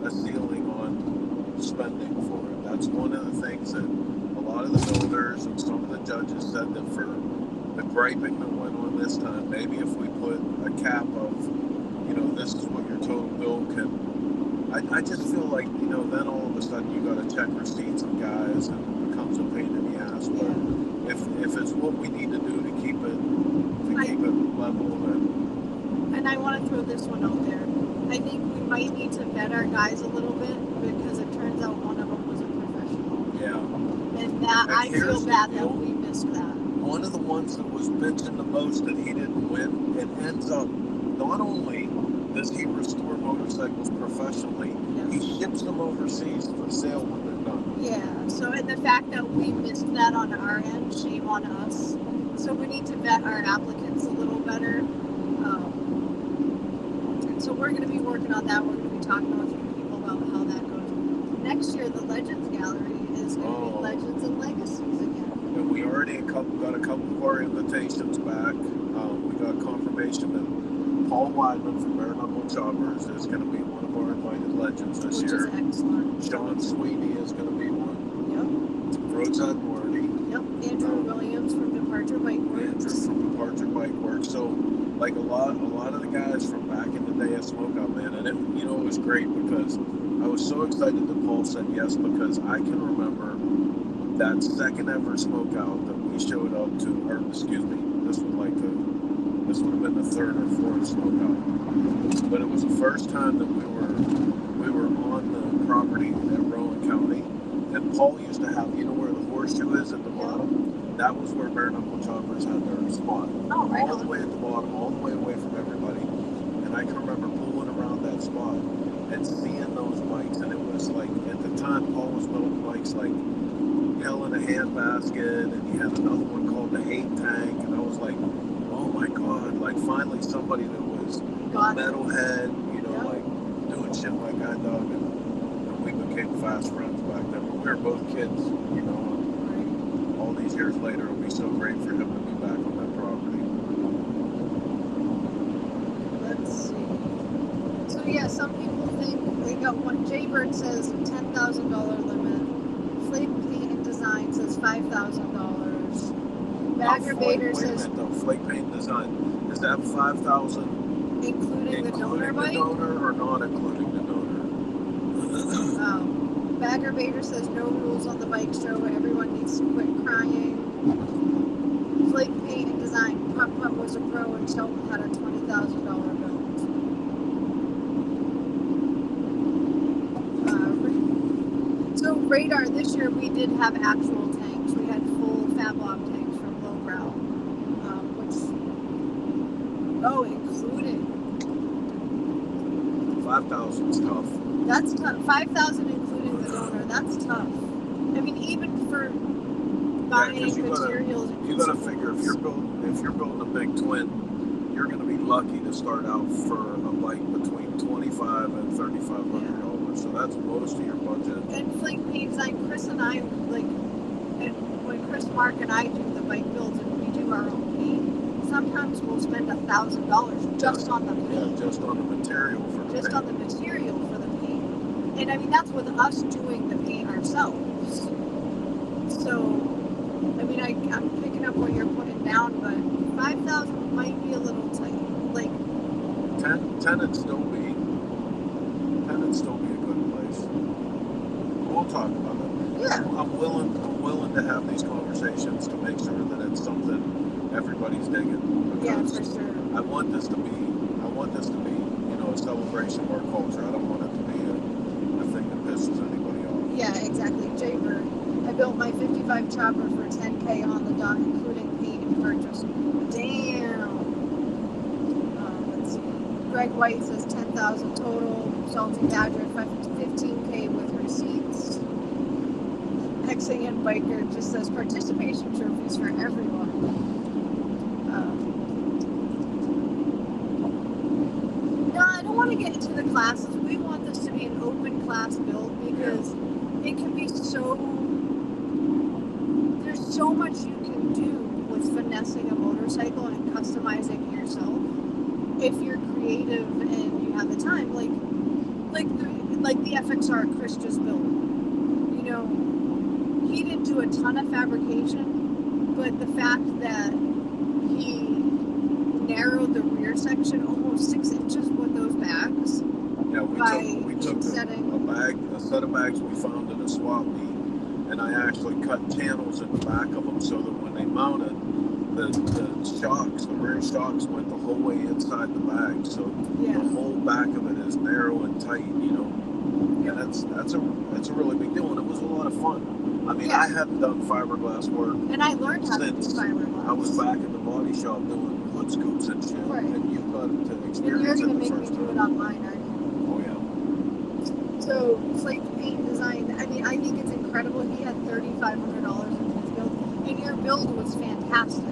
a ceiling on spending for it? That's one of the things that a lot of the builders and some of the judges said that for the griping that went on this time, maybe if we put a cap of, this is what your total bill can. I just feel like, then all of a sudden you got to check receipts of guys and it becomes a pain in the ass. But if it's what we need to do to keep it level, then. And I want to throw this one out there. I think we might need to vet our guys a little bit because it turns out one of them was a professional. Yeah. And that I feel here's the bad deal. that we missed that. One of the ones that was bitching the most that he didn't win, it ends up not only does he restore motorcycles professionally, he ships them overseas for sale when they're done. Yeah, so and the fact that we missed that on our end, shame on us. So we need to vet our applicants a little better. And so we're going to be working on that. We're going to be talking to a few people about how that goes. Next year, the Legends Gallery is going to be Legends and Legacies again. And we already got a couple of our invitations back. We got confirmation that Paul Weidman from Bare Knuckle Choppers is going to be one of our invited legends this year. Which is excellent. Sean Sweeney is going to be one. Yep. Roadside Marty. Yep. Andrew Williams from Departure Bike Works. Andrew from Departure Bike Works. So, like a lot of the guys from back in the day at Smokeout, man, and it was great because I was so excited that Paul said yes because I can remember that second ever Smokeout that we showed up to, or excuse me, this would have been the third or fourth Smokeout, but it was the first time that we were on the property at Rowan County, and Paul used to have, where the horseshoe is at the bottom, that was where Bare Knuckle Choppers had their spot. Oh, right. All the way at the bottom, all the way away from everybody, and I can remember pulling around that spot and seeing those bikes, and it was like, at the time, Paul was building bikes like Hell in a Handbasket, and he had another one called the Hate Tank, and I was like, oh my God, like finally somebody that was metalhead, like doing shit like I dug, and we became fast friends back then. But we were both kids, all these years later, it'll be so great for him to be back on that property. Let's see. So yeah, some people think they got one. Jaybird says $10,000 limit. Flake Paint and Design says $5,000. Aggravator says Flake Paint Design, is that $5,000 including the donor bike? Or not including the donor? Aggravator says no rules on the bike show. Everyone needs to quit crying. Flake Paint and Design. Pup was a pro and Shelton had a $20,000 bill. So Radar, this year we did have actual tanks. We had full Fab Lob tanks from Lowbrow, including 5,000 is tough. That's tough. 5,000 including the donor. That's tough. I mean, even for buying materials. You gotta figure if you're building a big twin, you're gonna be lucky to start out for a bike between $2,500 and $3,500. So that's most of your budget. And Flake Paint Design, Chris and I, like, and when Chris, Mark, and I do the bike builds and we do our own paint, sometimes we'll spend $1,000 just on the paint. Yeah, just on the material for the Just paint. on the material for the paint. And I mean, that's with us doing the paint ourselves. So, I mean, I'm picking up what you're putting down, but 5,000 might be a little tight. Like, 10 would still be a good place. We'll talk about it. yeah. I'm willing to have these conversations to make sure that it's something everybody's digging. Yeah, Because for sure. I want this to be, a celebration of our culture. I don't want it to be a thing that pisses anybody off. Yeah, exactly. Jaybird. I built my 55 chopper for 10K on the dot, including paint and purchase. Damn. Let's see. Greg White says 10,000 total. Salty Badger 15K with receipts. Hexagon Biker just says participation trophies for everyone. No, I don't want to get into the classes. We want this to be an open class build because it can be there's so much you can do with finessing a motorcycle and customizing yourself if you're creative and you have the time. Like the FXR Chris just built. You know, he didn't do a ton of fabrication, but the fact that he narrowed the rear section almost 6 inches with those bags. Yeah, we took setting. a set of bags we found in a swap meet, and I actually cut channels in the back of them so that when they mounted, the rear shocks went the whole way inside the bag, so Yeah. the whole back of it is narrow and tight, And that's a really big deal, and it was a lot of fun. I mean, Yeah. I hadn't done fiberglass work And I learned how to do since fiberglass. I was back in the body shop doing hood scoops and shit, Right. and you got to And experience you're it gonna the make me first do it time. online, aren't you? Oh yeah. So Flake Paint Design, I mean, I think it's incredible. He had $3,500 in his build, and your build was fantastic.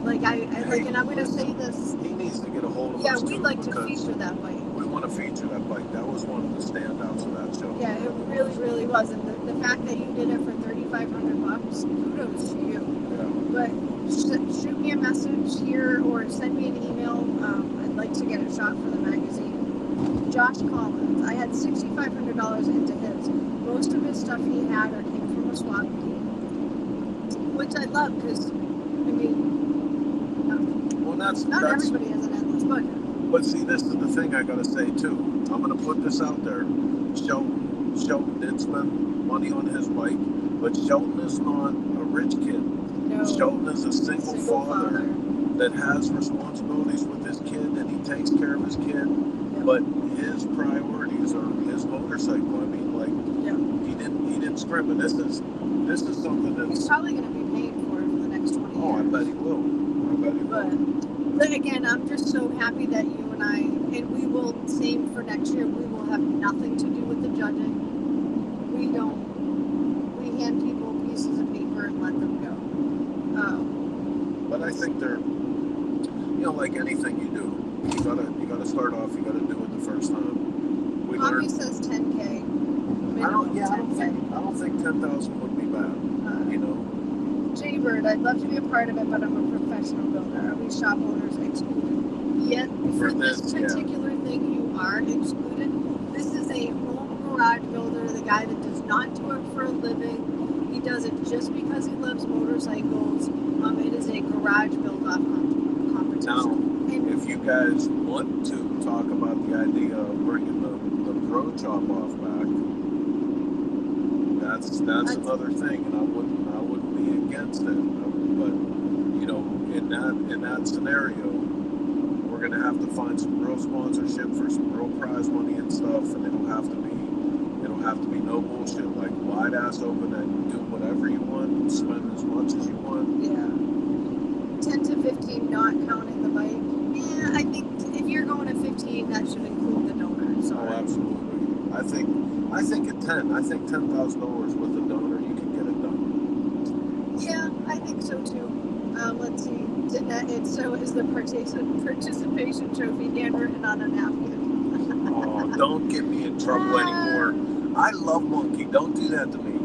Like and I'm gonna say this. He needs to get a hold of Yeah, us we'd too, like to because feature that bike. we want to feature that bike. That was one of the standouts of that show. Yeah, it really, really was. And the fact that you did it for $3,500, kudos to you. Yeah. But shoot me a message here or send me an email. I'd like to get a shot for the magazine. Josh Collins, I had $6,500 into his. Most of his stuff he had or came from a swap meet, which I love because, I mean, Well, that's not everybody has an endless budget. But see, this is the thing I gotta say too. I'm gonna put this out there. Shelton did spend money on his bike, but Shelton is not a rich kid. No. Shelton is a single father that has responsibilities with his kid, and he takes care of his kid. Yeah. But his priorities are his motorcycle. I mean, like Yeah. he didn't scrimp it. This is something He's that's. probably going to be paying for it for the next 20 years. Oh, I bet he will. But again, I'm just so happy that you and I, and we will, same for next year, we will have nothing to do with the judging. We hand people pieces of paper and let them go. But I think they're, like anything you do, you gotta start off. You gotta do it the first time. We Poppy learned. says 10K. I don't 10K. think 10,000 would be bad. Jaybird, I'd love to be a part of it, but I'm a professional builder. Are we shop owners excluded? Yet, for this particular thing, you are excluded. This is a home garage builder, the guy that does not do it for a living. He does it just because he loves motorcycles. It is a garage build-off competition. Now, And if you guys want to talk about the idea of bringing the pro chop off back, that's another thing, and I wouldn't be against it. But in that scenario, we're gonna have to find some real sponsorship for some real prize money and stuff, and it'll have to be no bullshit, like wide ass open and do whatever you want, spend as much as you want. yeah, 10 to 15, not counting the bike. Yeah, I think if you're going to 15, that should include the donor. So Oh, absolutely. I think at 10, I think $10,000 with a donor, you can get it done. yeah, I think so too. Let's see. So is the participation trophy handwritten on a napkin. Oh Don't get me in trouble anymore. I love Monkey. Don't do that to me.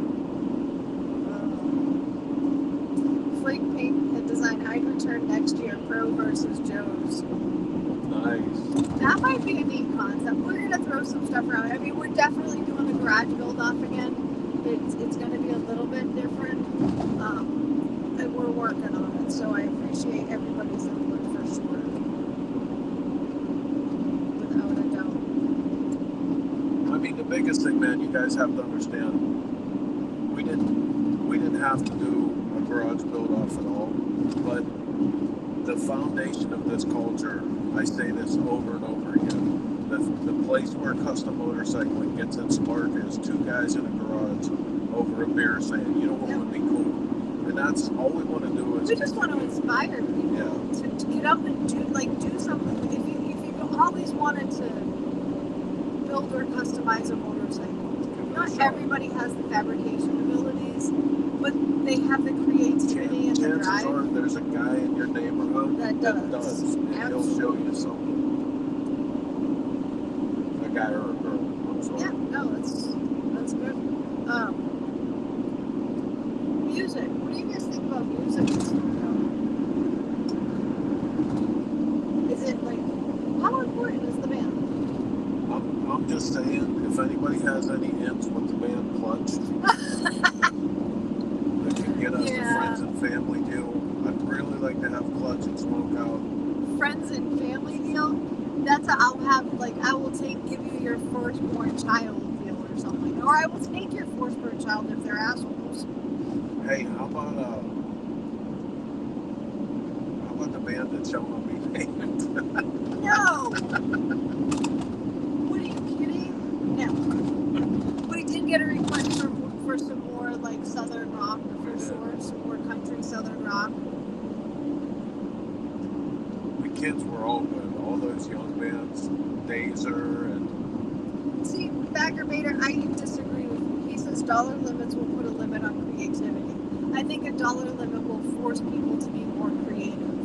Flake Paint had designed I'd return next year, Pro versus Joe's. Nice. That might be a neat concept. We're gonna throw some stuff around. I mean, we're definitely doing the garage build off again. It's gonna be a little bit different, and we're working on it. So I appreciate everybody's input for sure, without a doubt. I mean, the biggest thing, man, you guys have to understand. We didn't have to do a garage build off at all, but the foundation of this culture, I say this over and over again, the place where custom motorcycling gets its spark is two guys in a garage over a beer saying, you know what would be cool? And that's all we want to do is... We just want to inspire people to get up and do something. If you always wanted to build or customize a motorcycle, not everybody has the fabrication abilities, but they have the creativity and the Chances drive. are there's a guy in your neighborhood That does. and he'll show you something. A guy or a girl, I'm sorry. Yeah, no, that's good. Music. What do you guys think about music? Is it like, how important is the band? I'm just saying, if anybody has any ins with the band Clutch, that can get us the friends and family deal, I'd really like to have Clutch and Smoke Out. Friends and family deal? That's I will give you your firstborn child deal or something. Or I will take your firstborn child if they're assholes. Hey, how about the band that shall not be named? No! What are you kidding? No. We did get a request for some more like Southern rock for sure. Some more country Southern rock. The kids were all good. All those young bands, Dazer and... See, Bagger Bader, I disagree with you. He says dollar limits will put a limit on creativity. I think a dollar limit will force people to be more creative.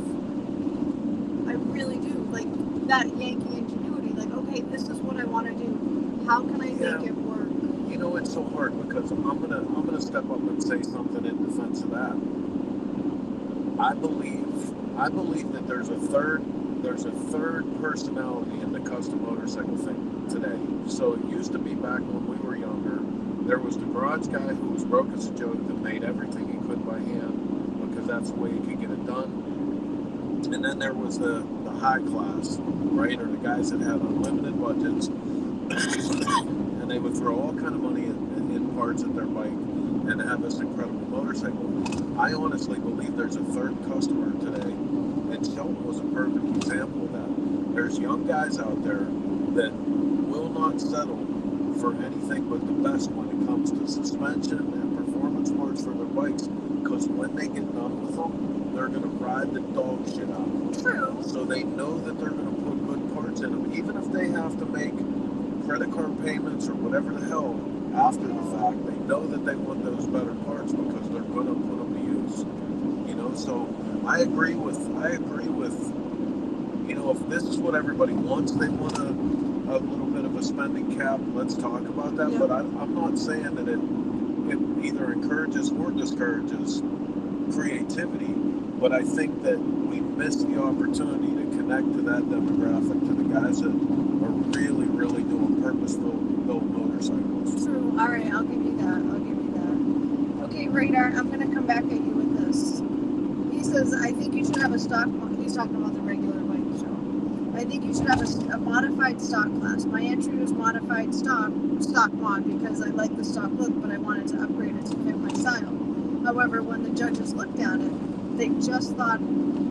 I really do. Like that Yankee ingenuity. Like, okay, this is what I want to do. How can I make it work? You know, it's so hard because I'm gonna step up and say something in defense of that. I believe that there's a third personality in the custom motorcycle thing today. So it used to be back when we were younger, there was the garage guy who was broke as a joke that made everything he could by hand because that's the way he could get it done. And then there was the high class, right, or the guys that had unlimited budgets and they would throw all kind of money in parts of their bike and have this incredible motorcycle. I honestly believe there's a third customer today, and Sheldon was a perfect example of that. There's young guys out there that will not settle for anything but the best when it comes to suspension and performance parts for their bikes, because when they get done with them, they're going to ride the dog shit out of them. True. So they know that they're going to put good parts in them, even if they have to make credit card payments or whatever the hell after the fact. They know that they want those better parts because they're going to put them to use. You know, so I agree with, you know, if this is what everybody wants, they want a little bit of a spending cap, let's talk about that. Yeah. But I'm not saying that it either encourages or discourages creativity, but I think that we miss the opportunity to connect to that demographic, to the guys that are really, really doing purpose-built motorcycles. True. All right, I'll give you that. Okay, Radar, I'm going to come back at you with this. He says, I think you should have a stock, he's talking about the regular bike show. I think you should have a modified stock class. My entry was modified stock mod because I like the stock look, but I wanted to upgrade it to fit my style. However, when the judges looked at it, they just thought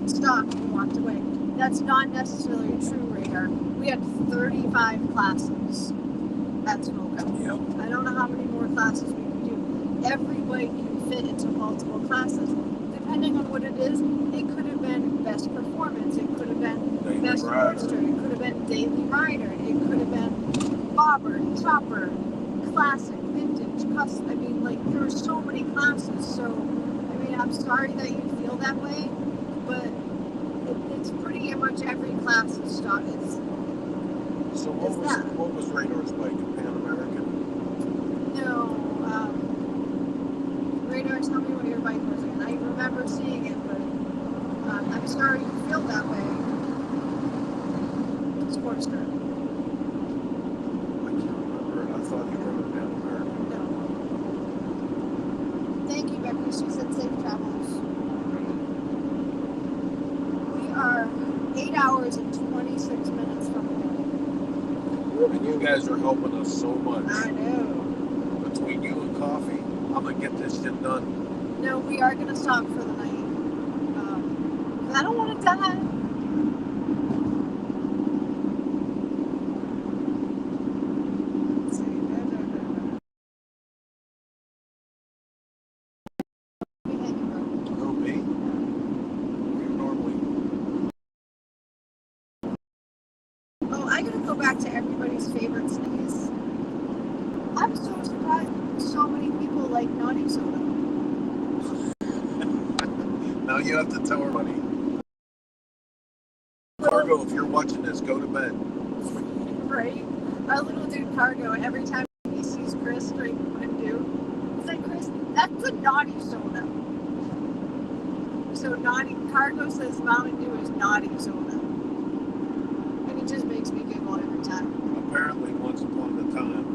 stock and walked away. That's not necessarily true, Radar. We had 35 classes at Smokeout. Yep. I don't know how many more classes we could do. Every bike can fit into multiple classes. Depending on what it is, it could have been best performance, it could have been best roadster, it could have been daily rider, it could have been bobber, chopper, classic, vintage, custom. I mean, like, there are so many classes. So, I mean, I'm sorry that you feel that way, but it's pretty much every class is stock. So is that? what was Radar's bike? A Pan American? No, Radar, tell me what your bike was again. I remember seeing it, but I'm sorry you feel that way. Sportster. I can't remember. I thought he rode a Pan American. No. Thank you, Becky. She said safe travels. We are 8 hours and 26 minutes from home. And you guys are helping us so much. I know. Between you and coffee, I'm gonna get this shit done. No, we are going to stop for the night. 'Cause I don't want to die. Let's see. Thank you, bro. No, me? You're normally. Oh, I gotta go back to everybody's favorite sneeze. I'm so surprised so many people like naughty soda. Now you have to tell everybody. Cargo, if you're watching this, go to bed. Right? Our little dude Cargo, every time he sees Chris drink Mountain Dew, he's like, Chris, that's a naughty soda. So naughty, Cargo says Mountain Dew is naughty soda. And it just makes me giggle every time. Apparently, once upon a time,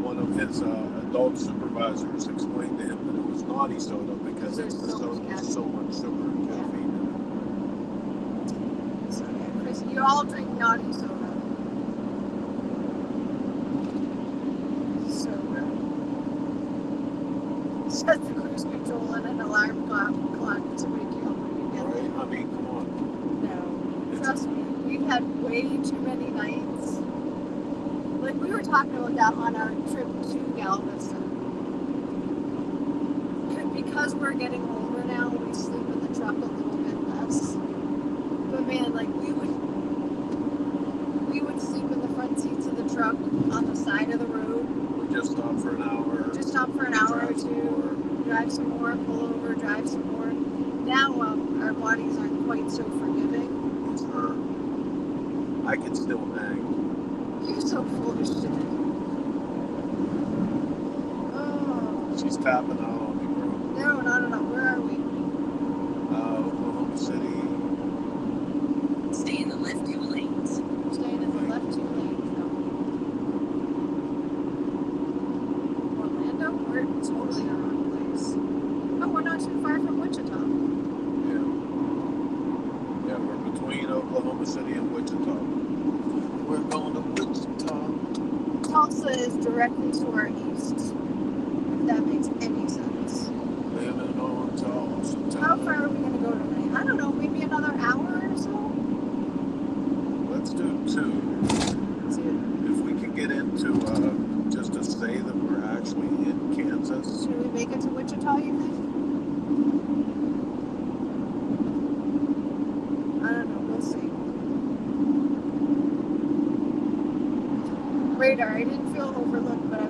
one of his adult supervisors explained to him that it was naughty soda because There's it's the so soda much with so much sugar and caffeine in So yeah, Chris, you all drink naughty soda. So good. Set the cruise control and an alarm clock to wake you up when you it. get Right? there. I mean, come on. No. Trust me, we've had way too many nights. Like we were talking about that on our trip to Galveston. Because we're getting older now, we sleep in the truck a little bit less. But man, like we would sleep in the front seats of the truck on the side of the road. We just stopped for an hour. Just stop for an hour or drive some two, more. drive some more, pull over, drive some more. Now our bodies aren't quite so forgiving. It's her. I can still hang. You're so full of shit. Oh. She's tapping out on me, bro. No. Where are we? Oklahoma City. Stay in the left 2 lanes. Staying in the left 2 lanes. No. Orlando? We're totally in the wrong place. Oh, we're not too far from Wichita. Yeah. Yeah, we're between Oklahoma City and Wichita. We're going to Wichita. Tulsa is directly to our east. If that makes any sense. Living on Tulsa. How far are we going to go tonight? I don't know, maybe another hour or so? Let's do 2. If we can get into just to say that we're actually in Kansas. Should we make it to Wichita, you think? I don't know, we'll see. Radar, I didn't feel overlooked, but I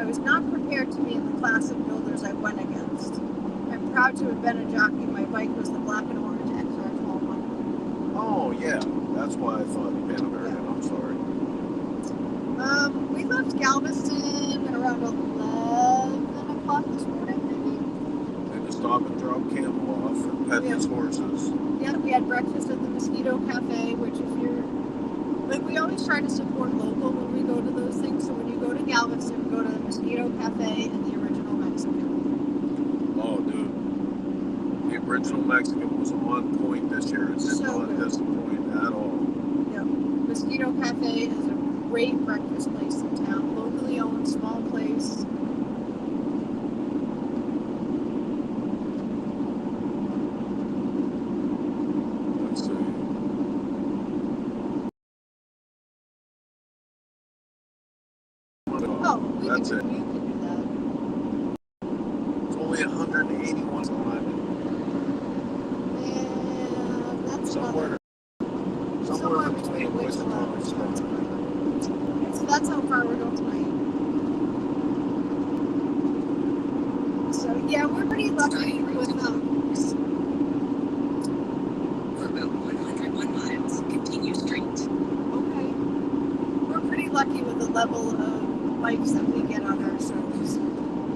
was not prepared to be in the class of builders I went against. I'm proud to have been a jockey. My bike was the black and orange XR1200. Oh, yeah. That's why I thought Pan American. Yeah. I'm sorry. We left Galveston around 11 o'clock this morning, maybe. And to stop and drop Campbell off and pet his horses. Yeah, we had breakfast at the Mosquito Cafe, which if you're, like, we always try to support local when we go to those things. So when you go to Galveston, go to the Mosquito Cafe and the Original Mexican. Oh, dude. The original Mexican was on point this year. It did So not good. disappoint at all. Yep. Mosquito Cafe is a great breakfast place in town. Locally owned, small place. Let's see. Oh, That's you it. can do that. It's only 181 alignment. And that's Somewhere between Wichita and Spartanburg. So that's how far we're going tonight. So yeah, we're pretty lucky with For about 101 miles, continue straight. bikes that we get on our shows.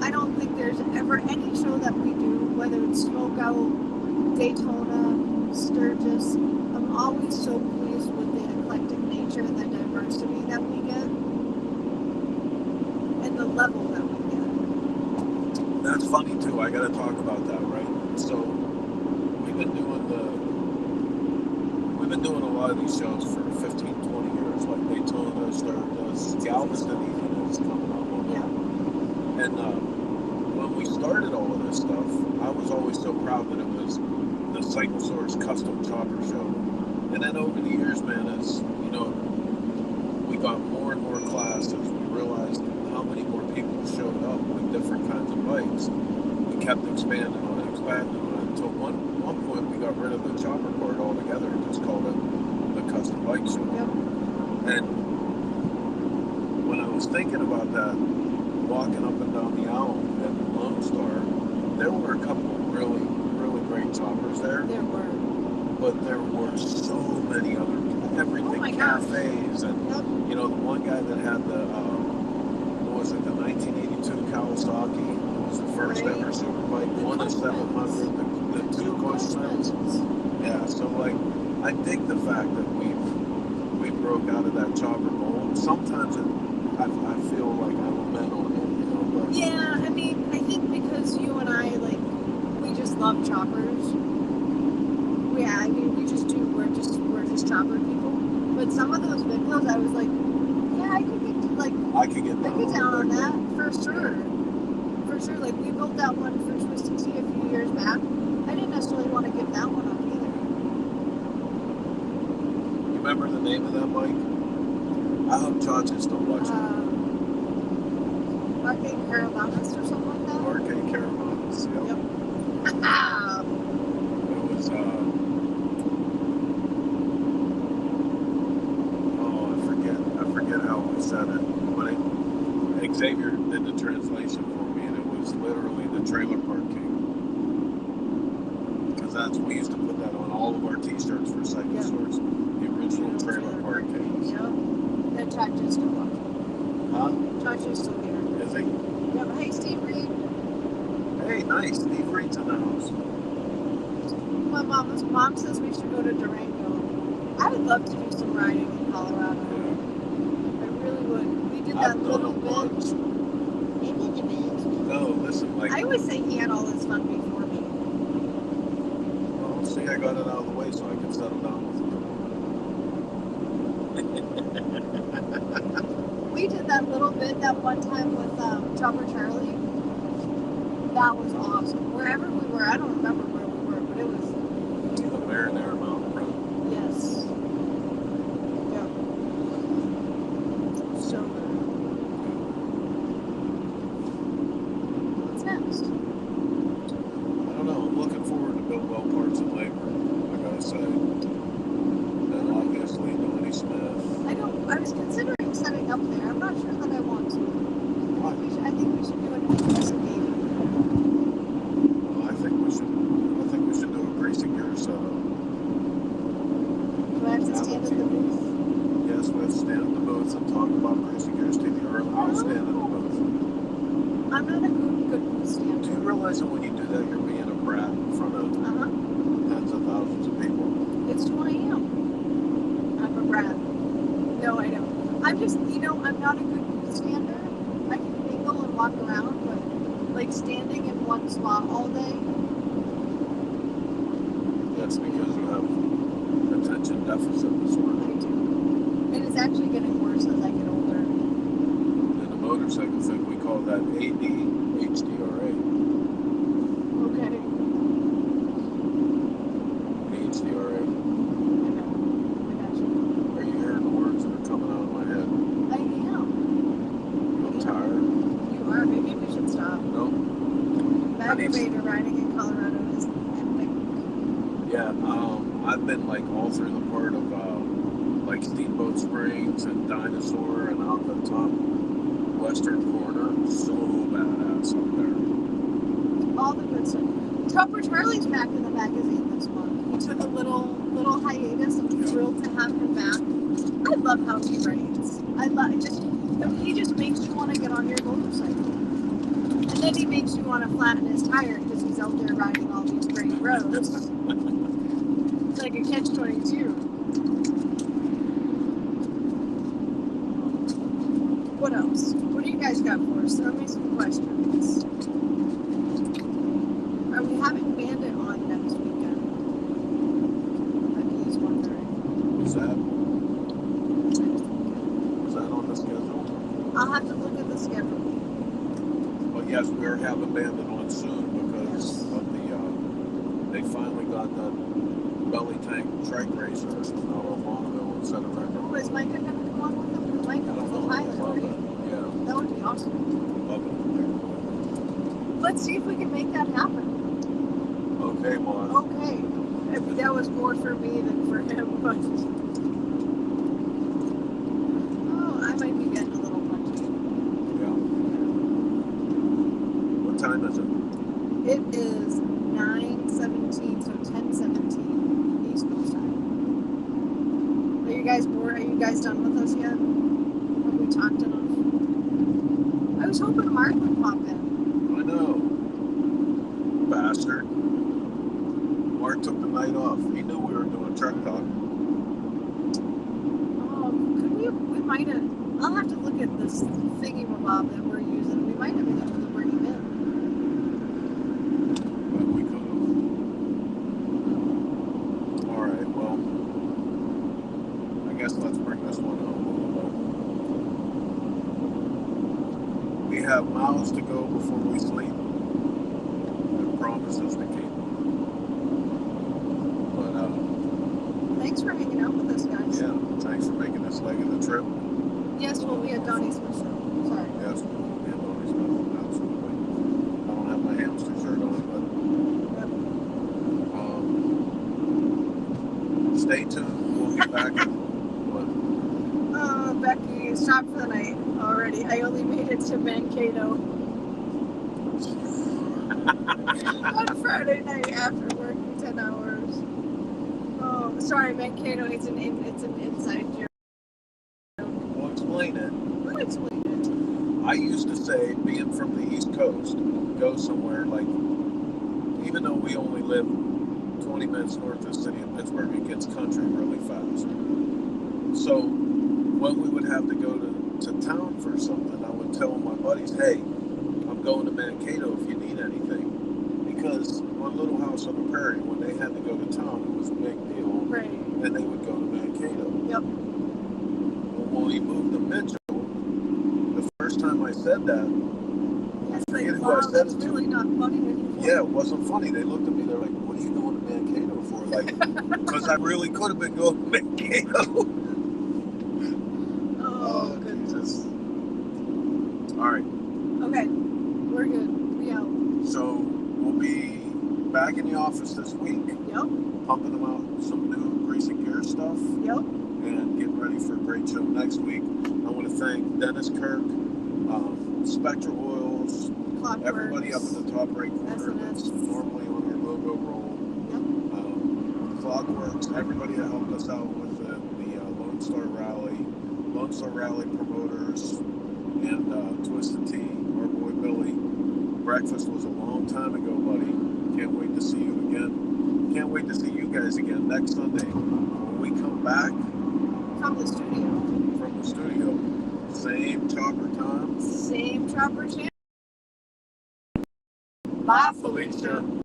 I don't think there's ever any show that we do, whether it's Smokeout, Daytona, Sturgis. I'm always so pleased with the eclectic nature and the diversity that we get, and the level that we get. That's funny too. I got to talk about that, right? So we've been doing a lot of these shows for 15, 20 years, like Daytona, Sturgis, Galveston even is coming up on that. And when we started all of this stuff, I was always so proud that it was the Cycle Source Custom Chopper Show. And then over the years, man, as you know, we got more and more classes. We realized how many more people showed up with different kinds of bikes. We kept expanding on it, until one point we got rid of the chopper part altogether and just called it the Custom Bike Show. Yep. And when I was thinking about that, walking up and down the aisle at Lone Star, there were a couple of really, really great choppers there. There were. But there were so many other everything, Oh my gosh. cafes, and Yep. you know, the one guy that had the what was it, the 1982 Kawasaki, it was the first Right. ever super bike, won a 700, the two Cushmans. Yeah, so like I dig the fact that we broke out of that chopper mold. Sometimes I feel like I'm a man on it, you know, but Yeah, I mean, I think because you and I, like, we just love choppers. Yeah, I mean, we just do. We're just chopper people. But some of those videos, I was like, yeah, I could get I could get down on that for sure. For sure. Like, we built that one for Twisted Tea a few years back. I didn't necessarily want to give that one up either. You remember the name of that bike? I hope Chacha's still watching. Arcade Caravanas or something like that. Arcade Caravanas, yep. Yep. It was, I forget how we said it, but Xavier did the translation for me, and it was literally the Trailer Park King. Because we used to put that on all of our t-shirts for Cycle Yeah. Source. The original Trailer Park Kings. Yep. That Chacha's still watching. Huh? Chacha's still here. Is he? Yep. Hey, Steve Reed. Hey, nice. Steve Reed's in the house. My mom says we should go to Durango. I would love to do some riding in Colorado. I really would. We did that I've done little it bit. once. Maybe in the bit. No, listen, like, I always say he had all his fun before me. well, see, I got it out of the way so I can settle down with We did that little bit that one time with Chopper Charlie. That was awesome. Wherever we were, I don't remember where we were, but it was, the Marinara Mountain Run. yes. Yeah. So good. What's next? I don't know. I'm looking forward to Biltwell Parts and Labor, I gotta say. And obviously, Donnie Smith. I was considering setting up there. I'm not sure that I want to. I think we should do an investigating. Well, I think we should do a Greasy Gear setup. Do I have to stand at the booth? Yes, we have to stand at the booth and talk about Greasy Gears TV, or I'll stand at the booth. I'm not a good booth Do stander. you realize that when you do that, you're being a brat in front of Uh-huh. tens of thousands of people? It's 2 a.m. I'm a brat. No, I don't. I'm just, I'm not a good booth stander. I can mingle and walk around, but like standing in one spot all day, That's because you have attention deficit disorder. I do. And it's actually getting worse as I get older. In the motorcycle thing, we call that ADHDRA. Okay. ADHDRA. I got you. Are you hearing the words that are coming out of my head? I am. I'm tired. You are. Maybe we should stop. Nope. Maggravator riding in Colorado is epic. Yeah, I've been like all through the part of like Steamboat Springs and Dinosaur and out the top western corner. So badass up there. All the good stuff. Chopper Charlie's back in the magazine this month. He took a little hiatus. I'm thrilled to have him back. I love how he writes. He just makes you want to get on your motorcycle. And then he makes you want to flatten his tire because he's out there riding all these great roads. It's like a catch-22. What else? What do you guys got for us? Throw me some questions. Are we having Bandit on next weekend? Becky's wondering. Is that Next weekend. is that on the schedule? I'll have to look at the schedule. But yes, we're having Bandit on soon because Yes. of the they finally got the belly tank trike racer out of Bonneville and set a record. Oh, is Micah going to come on with them? Because Micah I don't was a know. pilot, Love right? it. Yeah, That would be awesome. love it. Let's see if we can make that happen. Okay, Mon. Okay. That was more for me than for him, but. Oh, I might be getting a little punchy. Yeah. What time is it? It is 9:17, so 10:17 East Coast time. Are you guys bored? Are you guys done with us yet? Have we talked enough? I was hoping Mark would pop in. I know. Bastard. Mark took the night off. He knew we were doing truck talk. Could we might have, I'll have to look at this thingy-mabob that we're using. We might have been able to bring him in. But we could have. Alright, well. I guess let's bring this one home a little bit. We have miles to go before we sleep. And promises to keep. But Thanks for hanging out with us, guys. yeah, thanks for making this leg of the trip. Yes, we'll be at Donnie's show. Sorry. Yes, we will be at Donnie's Mill, absolutely. I don't have my hamster shirt on, but stay tuned. We'll get back. But Becky, stop for the night already. I only made it to Mankato on Friday night after working 10 hours. Oh, sorry, Mankato. It's an inside joke. we'll explain it. We'll explain it. I used to say, being from the East Coast, go somewhere like, even though we only live 20 minutes north of the city of Pittsburgh, it gets country really fast. So when we would have to go to town for something, I would tell my buddies, hey, I'm going to Mankato if you need anything. Because on Little House on the Prairie, when they had to go to town, it was a big deal. Right. And they would go to Mankato. Yep. But when we moved to Mitchell, the first time I said that, That's forget like, who I wow, said that's it to. really not funny anymore. Yeah, it wasn't funny. They looked at me, they're like, what are you going to Mankato for? Like, because I really could have been going to Mankato. Oh, goodness. Jesus. All right, Okay. We're good. We out. so we'll be back in the office this week, Yep. pumping them out some new grease and gear stuff Yep. and getting ready for a great show next week. I want to thank Dennis Kirk, Spectra Oils, Clockworks. everybody up in the top right corner that's SNS. normally on our logo roll. Yep. Clockworks, everybody that helped us out with the Lone Star Rally promoters, and Twisted Tea, our boy Billy. Breakfast was a long time ago, buddy. Can't wait to see you again. Can't wait to see you guys again next Sunday when we come back From the studio. from the studio. Same chopper time. Same chopper channel. Bye, Felicia. Felicia.